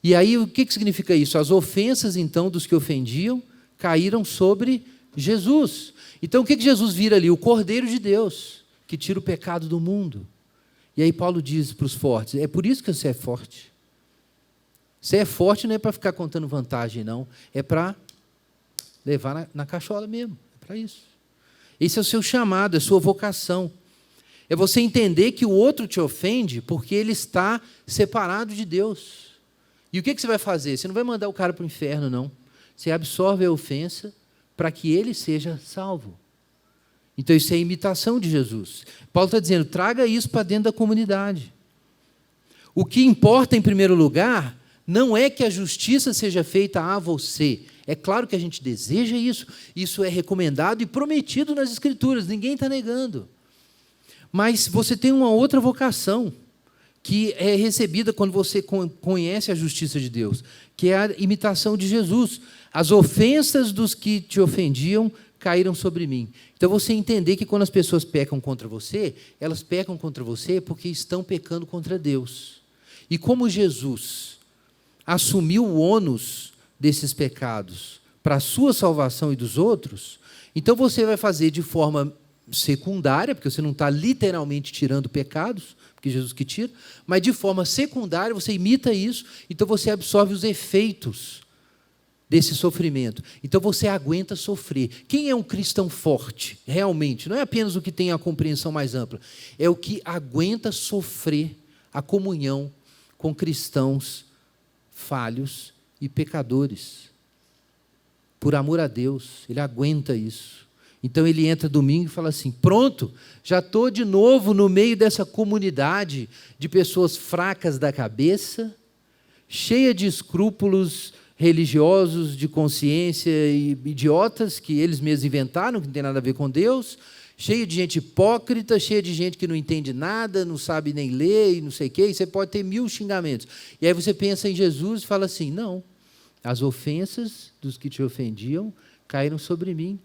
E aí, o que significa isso? As ofensas, então, dos que ofendiam, caíram sobre Jesus. Então, o que Jesus vira ali? O Cordeiro de Deus, que tira o pecado do mundo. E aí Paulo diz para os fortes, é por isso que você é forte. Você é forte não é para ficar contando vantagem, não. É para levar na cachola mesmo. É para isso. Esse é o seu chamado, é a sua vocação. É você entender que o outro te ofende porque ele está separado de Deus. E o que você vai fazer? Você não vai mandar o cara para o inferno, não. Você absorve a ofensa para que ele seja salvo. Então, isso é imitação de Jesus. Paulo está dizendo, traga isso para dentro da comunidade. O que importa, em primeiro lugar, não é que a justiça seja feita a você. É claro que a gente deseja isso, isso é recomendado e prometido nas Escrituras, ninguém está negando. Mas você tem uma outra vocação, que é recebida quando você conhece a justiça de Deus, que é a imitação de Jesus. As ofensas dos que te ofendiam caíram sobre mim. Então, você entender que quando as pessoas pecam contra você, elas pecam contra você porque estão pecando contra Deus. E como Jesus assumiu o ônus desses pecados para a sua salvação e dos outros, então você vai fazer de forma secundária, porque você não está literalmente tirando pecados, porque Jesus que tira, mas de forma secundária você imita isso, então você absorve os efeitos desse sofrimento. Então você aguenta sofrer. Quem é um cristão forte, realmente? Não é apenas o que tem a compreensão mais ampla, é o que aguenta sofrer a comunhão com cristãos falhos e pecadores. Por amor a Deus, ele aguenta isso. Então ele entra domingo e fala assim, pronto, já estou de novo no meio dessa comunidade de pessoas fracas da cabeça, cheia de escrúpulos religiosos, de consciência e idiotas que eles mesmos inventaram, que não tem nada a ver com Deus, cheia de gente hipócrita, cheia de gente que não entende nada, não sabe nem ler e não sei o quê, e você pode ter 1000 xingamentos. E aí você pensa em Jesus e fala assim, não, as ofensas dos que te ofendiam caíram sobre mim.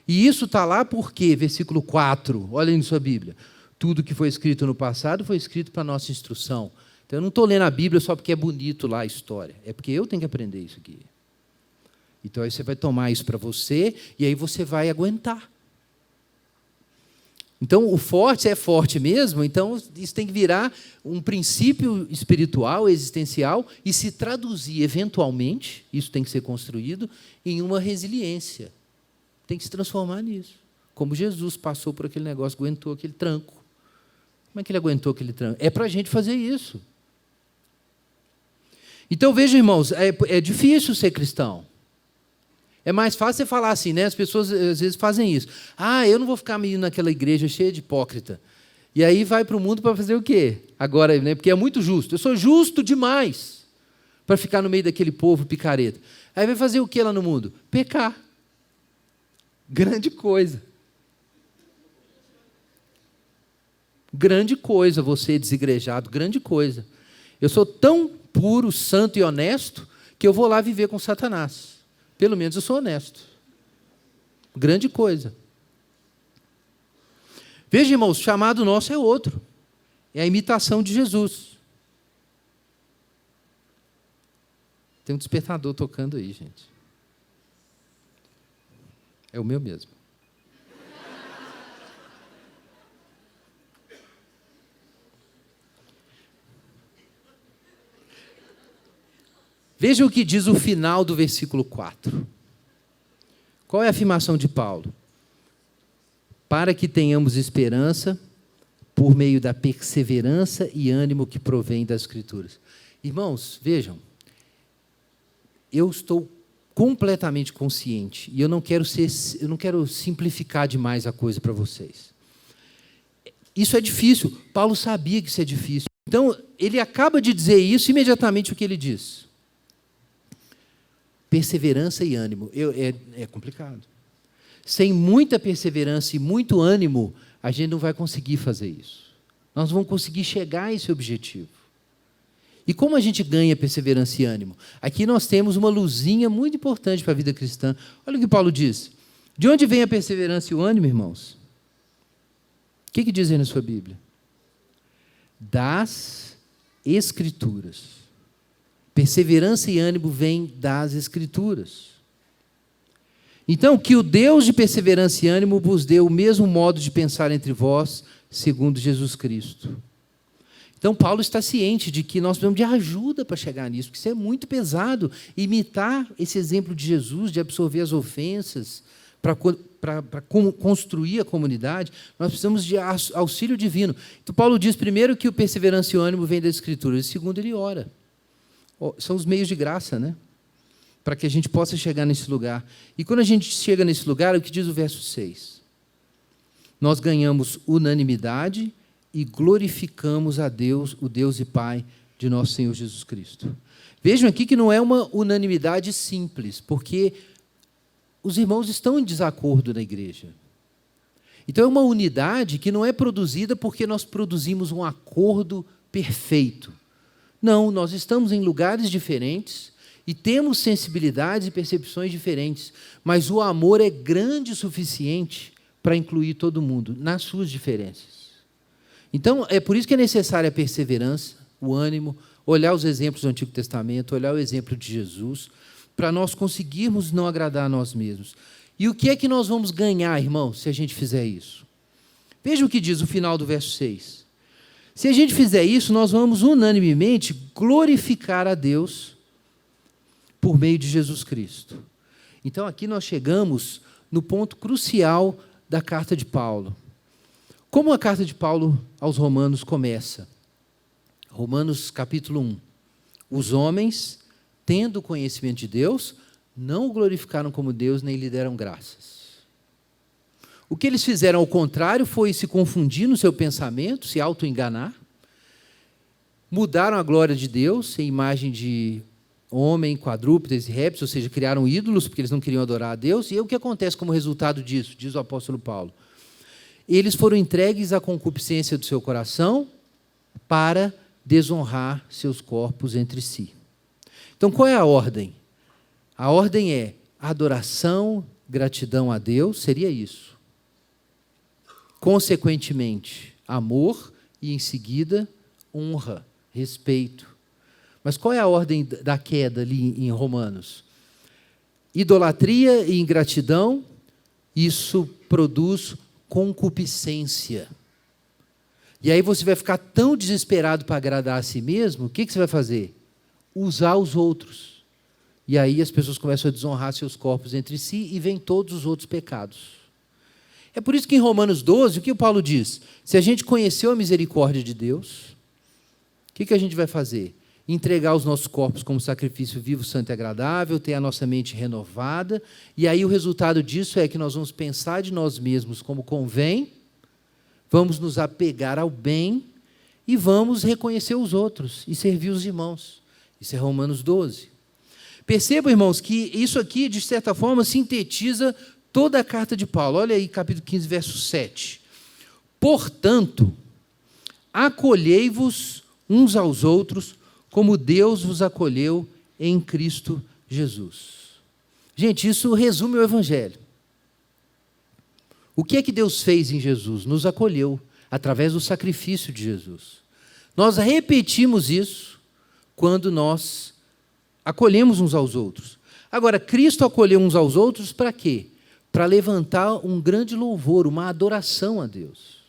E isso está lá porque, versículo 4, olha aí na sua Bíblia, tudo que foi escrito no passado foi escrito para a nossa instrução. Então eu não estou lendo a Bíblia só porque é bonito lá a história, é porque eu tenho que aprender isso aqui. Então aí você vai tomar isso para você e aí você vai aguentar. Então, o forte é forte mesmo, então isso tem que virar um princípio espiritual, existencial, e se traduzir, eventualmente, isso tem que ser construído, em uma resiliência. Tem que se transformar nisso. Como Jesus passou por aquele negócio, aguentou aquele tranco. Como é que ele aguentou aquele tranco? É para a gente fazer isso. Então, veja, irmãos, é difícil ser cristão. É mais fácil você falar assim, né? As pessoas às vezes fazem isso. Eu não vou ficar meio naquela igreja cheia de hipócrita. E aí vai para o mundo para fazer o quê? Agora, né? Porque é muito justo. Eu sou justo demais para ficar no meio daquele povo picareta. Aí vai fazer o quê lá no mundo? Pecar. Grande coisa. Grande coisa você desigrejado, grande coisa. Eu sou tão puro, santo e honesto que eu vou lá viver com Satanás. Pelo menos eu sou honesto. Grande coisa. Veja, irmãos, o chamado nosso é outro. É a imitação de Jesus. Tem um despertador tocando aí, gente. É o meu mesmo. Veja o que diz o final do versículo 4. Qual é a afirmação de Paulo? Para que tenhamos esperança por meio da perseverança e ânimo que provém das Escrituras. Irmãos, vejam, eu estou completamente consciente, e eu não quero simplificar demais a coisa para vocês. Isso é difícil. Paulo sabia que isso é difícil. Então, ele acaba de dizer isso, imediatamente o que ele diz? Perseverança e ânimo. É complicado. Sem muita perseverança e muito ânimo, a gente não vai conseguir fazer isso. Nós não vamos conseguir chegar a esse objetivo. E como a gente ganha perseverança e ânimo? Aqui nós temos uma luzinha muito importante para a vida cristã. Olha o que Paulo diz. De onde vem a perseverança e o ânimo, irmãos? O que diz aí na sua Bíblia? Das Escrituras. Perseverança e ânimo vêm das Escrituras. Então, que o Deus de perseverança e ânimo vos dê o mesmo modo de pensar entre vós, segundo Jesus Cristo. Então, Paulo está ciente de que nós precisamos de ajuda para chegar nisso, porque isso é muito pesado. Imitar esse exemplo de Jesus, de absorver as ofensas, para construir a comunidade, nós precisamos de auxílio divino. Então, Paulo diz, primeiro, que o perseverança e o ânimo vêm das Escrituras, e segundo, ele ora. São os meios de graça, né? Para que a gente possa chegar nesse lugar. E quando a gente chega nesse lugar, o que diz o verso 6? Nós ganhamos unanimidade e glorificamos a Deus, o Deus e Pai de nosso Senhor Jesus Cristo. Vejam aqui que não é uma unanimidade simples, porque os irmãos estão em desacordo na igreja. Então é uma unidade que não é produzida porque nós produzimos um acordo perfeito. Não, nós estamos em lugares diferentes e temos sensibilidades e percepções diferentes, mas o amor é grande o suficiente para incluir todo mundo nas suas diferenças. Então, é por isso que é necessária a perseverança, o ânimo, olhar os exemplos do Antigo Testamento, olhar o exemplo de Jesus, para nós conseguirmos não agradar a nós mesmos. E o que é que nós vamos ganhar, irmãos, se a gente fizer isso? Veja o que diz o final do verso 6. Se a gente fizer isso, nós vamos unanimemente glorificar a Deus por meio de Jesus Cristo. Então, aqui nós chegamos no ponto crucial da carta de Paulo. Como a carta de Paulo aos Romanos começa? Romanos capítulo 1. Os homens, tendo conhecimento de Deus, não o glorificaram como Deus, nem lhe deram graças. O que eles fizeram ao contrário foi se confundir no seu pensamento, se auto-enganar, mudaram a glória de Deus em imagem de homem, quadrúpedes e répteis, ou seja, criaram ídolos porque eles não queriam adorar a Deus. E aí, o que acontece como resultado disso, diz o apóstolo Paulo? Eles foram entregues à concupiscência do seu coração para desonrar seus corpos entre si. Então, qual é a ordem? A ordem é adoração, gratidão a Deus, seria isso. Consequentemente, amor e, em seguida, honra, respeito. Mas qual é a ordem da queda ali em Romanos? Idolatria e ingratidão, isso produz concupiscência. E aí você vai ficar tão desesperado para agradar a si mesmo, o que você vai fazer? Usar os outros. E aí as pessoas começam a desonrar seus corpos entre si e vêm todos os outros pecados. É por isso que em Romanos 12, o que o Paulo diz? Se a gente conheceu a misericórdia de Deus, o que a gente vai fazer? Entregar os nossos corpos como sacrifício vivo, santo e agradável, ter a nossa mente renovada, e aí o resultado disso é que nós vamos pensar de nós mesmos como convém, vamos nos apegar ao bem e vamos reconhecer os outros e servir os irmãos. Isso é Romanos 12. Percebam, irmãos, que isso aqui, de certa forma, sintetiza toda a carta de Paulo. Olha aí, capítulo 15, verso 7. Portanto, acolhei-vos uns aos outros, como Deus vos acolheu em Cristo Jesus. Gente, isso resume o Evangelho. O que é que Deus fez em Jesus? Nos acolheu, através do sacrifício de Jesus. Nós repetimos isso quando nós acolhemos uns aos outros. Agora, Cristo acolheu uns aos outros para quê? Para levantar um grande louvor, uma adoração a Deus.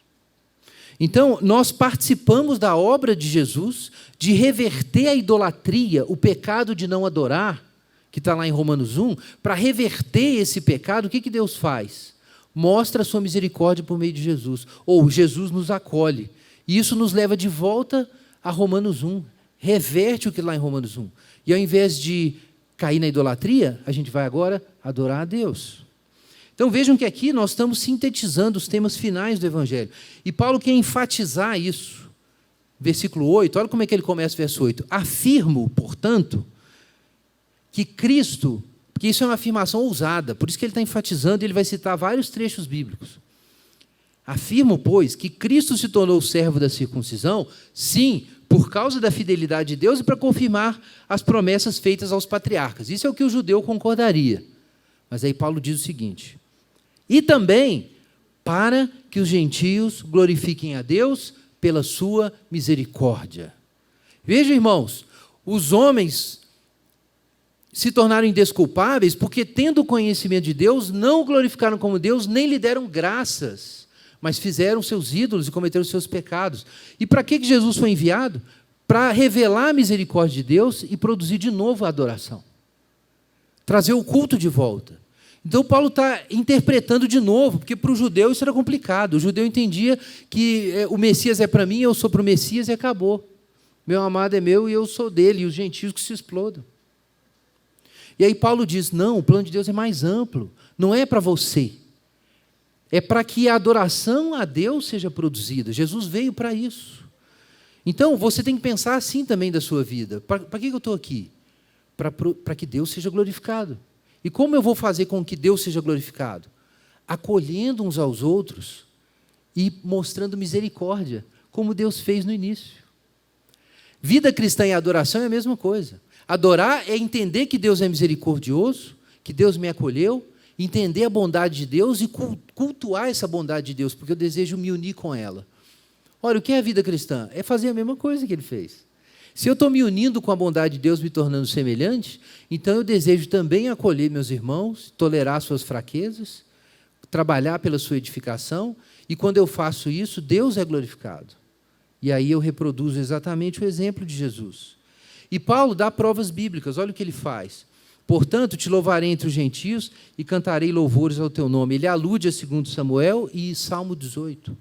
Então, nós participamos da obra de Jesus, de reverter a idolatria, o pecado de não adorar, que está lá em Romanos 1, para reverter esse pecado, o que Deus faz? Mostra a sua misericórdia por meio de Jesus, ou Jesus nos acolhe. E isso nos leva de volta a Romanos 1, reverte o que lá em Romanos 1. E ao invés de cair na idolatria, a gente vai agora adorar a Deus. Então vejam que aqui nós estamos sintetizando os temas finais do Evangelho. E Paulo quer enfatizar isso. Versículo 8, olha como é que ele começa o verso 8. Afirmo, portanto, que Cristo, porque isso é uma afirmação ousada, por isso que ele está enfatizando, e ele vai citar vários trechos bíblicos. Afirmo, pois, que Cristo se tornou servo da circuncisão, sim, por causa da fidelidade de Deus e para confirmar as promessas feitas aos patriarcas. Isso é o que o judeu concordaria. Mas aí Paulo diz o seguinte: e também para que os gentios glorifiquem a Deus pela sua misericórdia. Vejam, irmãos, os homens se tornaram indesculpáveis porque, tendo conhecimento de Deus, não o glorificaram como Deus, nem lhe deram graças, mas fizeram seus ídolos e cometeram seus pecados. E para que Jesus foi enviado? Para revelar a misericórdia de Deus e produzir de novo a adoração. Trazer o culto de volta. Então Paulo está interpretando de novo, porque para o judeu isso era complicado. O judeu entendia que o Messias é para mim, eu sou para o Messias e acabou. Meu amado é meu e eu sou dele, e os gentios que se explodam. E aí Paulo diz, não, o plano de Deus é mais amplo, não é para você. É para que a adoração a Deus seja produzida. Jesus veio para isso. Então, você tem que pensar assim também da sua vida. Para que eu estou aqui? Para que Deus seja glorificado. E como eu vou fazer com que Deus seja glorificado? Acolhendo uns aos outros e mostrando misericórdia, como Deus fez no início. Vida cristã e adoração é a mesma coisa. Adorar é entender que Deus é misericordioso, que Deus me acolheu, entender a bondade de Deus e cultuar essa bondade de Deus, porque eu desejo me unir com ela. Olha, o que é a vida cristã? É fazer a mesma coisa que ele fez. Se eu estou me unindo com a bondade de Deus, me tornando semelhante, então eu desejo também acolher meus irmãos, tolerar suas fraquezas, trabalhar pela sua edificação, e quando eu faço isso, Deus é glorificado. E aí eu reproduzo exatamente o exemplo de Jesus. E Paulo dá provas bíblicas, olha o que ele faz. Portanto, te louvarei entre os gentios e cantarei louvores ao teu nome. Ele alude a 2 Samuel e Salmo 18.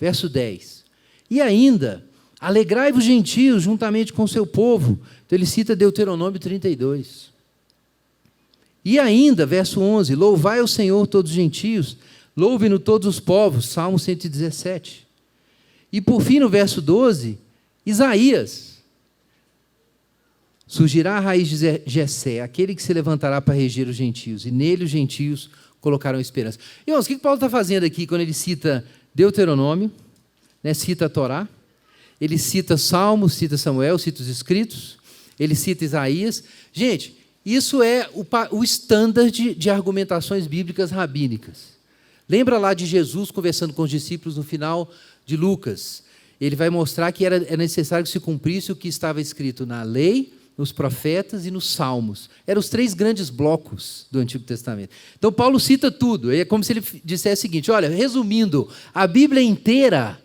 Verso 10. E ainda, alegrai-vos gentios juntamente com o seu povo. Então ele cita Deuteronômio 32. E ainda, verso 11, louvai ao Senhor todos os gentios, louvem-no todos os povos. Salmo 117. E por fim, no verso 12, Isaías. Surgirá a raiz de Jessé, aquele que se levantará para reger os gentios, e nele os gentios colocarão esperança. Irmãos, o que Paulo está fazendo aqui quando ele cita Deuteronômio, né, cita a Torá, ele cita Salmos, cita Samuel, cita os escritos, ele cita Isaías. Gente, isso é o standard de argumentações bíblicas rabínicas. Lembra lá de Jesus conversando com os discípulos no final de Lucas? Ele vai mostrar que era necessário que se cumprisse o que estava escrito na lei, nos profetas e nos salmos. Eram os 3 grandes blocos do Antigo Testamento. Então, Paulo cita tudo. É como se ele dissesse o seguinte, olha, resumindo, a Bíblia inteira,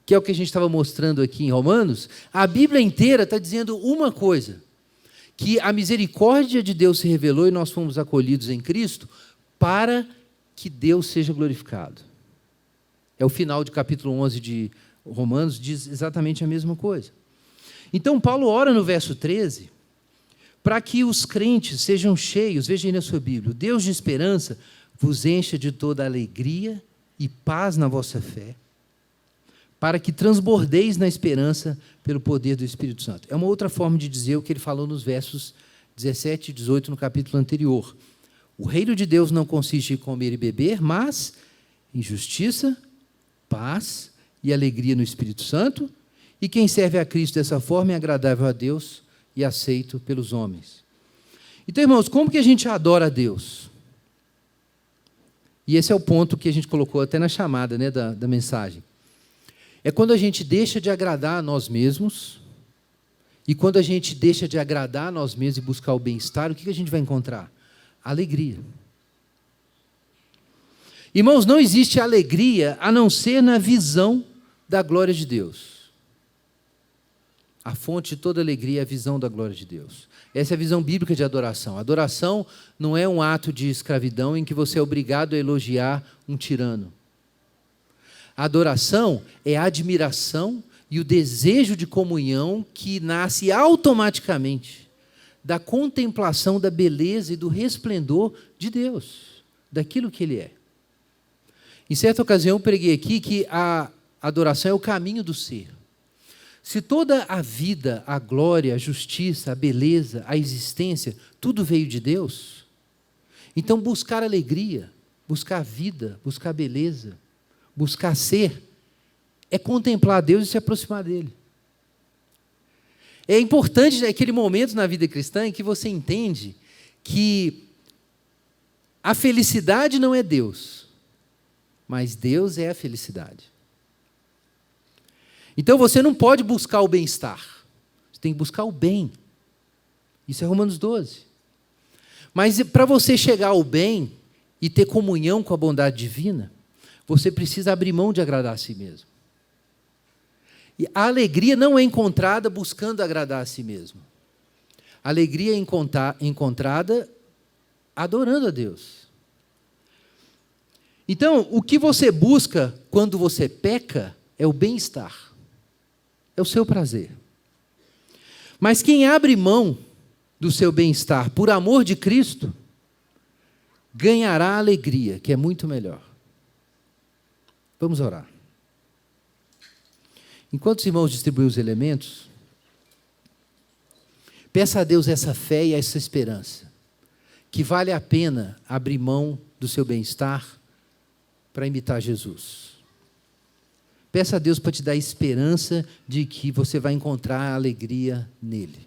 que é o que a gente estava mostrando aqui em Romanos, a Bíblia inteira está dizendo uma coisa, que a misericórdia de Deus se revelou e nós fomos acolhidos em Cristo para que Deus seja glorificado. É o final do capítulo 11 de Romanos, diz exatamente a mesma coisa. Então, Paulo ora no verso 13, para que os crentes sejam cheios, veja aí na sua Bíblia, o Deus de esperança vos encha de toda alegria e paz na vossa fé, para que transbordeis na esperança pelo poder do Espírito Santo. É uma outra forma de dizer o que ele falou nos versos 17 e 18 no capítulo anterior. O reino de Deus não consiste em comer e beber, mas em justiça, paz e alegria no Espírito Santo, e quem serve a Cristo dessa forma é agradável a Deus e aceito pelos homens. Então, irmãos, como que a gente adora a Deus? E esse é o ponto que a gente colocou até na chamada, né, da mensagem. É quando a gente deixa de agradar a nós mesmos, e quando a gente deixa de agradar a nós mesmos e buscar o bem-estar, o que a gente vai encontrar? Alegria. Irmãos, não existe alegria a não ser na visão da glória de Deus. A fonte de toda alegria é a visão da glória de Deus. Essa é a visão bíblica de adoração. Adoração não é um ato de escravidão em que você é obrigado a elogiar um tirano. A adoração é a admiração e o desejo de comunhão que nasce automaticamente da contemplação da beleza e do resplendor de Deus, daquilo que Ele é. Em certa ocasião, eu preguei aqui que a adoração é o caminho do ser. Se toda a vida, a glória, a justiça, a beleza, a existência, tudo veio de Deus, então buscar alegria, buscar vida, buscar beleza, buscar ser, é contemplar Deus e se aproximar dEle. É importante aquele momento na vida cristã em que você entende que a felicidade não é Deus, mas Deus é a felicidade. Então você não pode buscar o bem-estar, você tem que buscar o bem. Isso é Romanos 12. Mas para você chegar ao bem e ter comunhão com a bondade divina, você precisa abrir mão de agradar a si mesmo. E a alegria não é encontrada buscando agradar a si mesmo. A alegria é encontrada adorando a Deus. Então, o que você busca quando você peca é o bem-estar. É o seu prazer. Mas quem abre mão do seu bem-estar por amor de Cristo, ganhará a alegria, que é muito melhor. Vamos orar. Enquanto os irmãos distribuem os elementos, peça a Deus essa fé e essa esperança, que vale a pena abrir mão do seu bem-estar para imitar Jesus. Peça a Deus para te dar esperança de que você vai encontrar a alegria nele.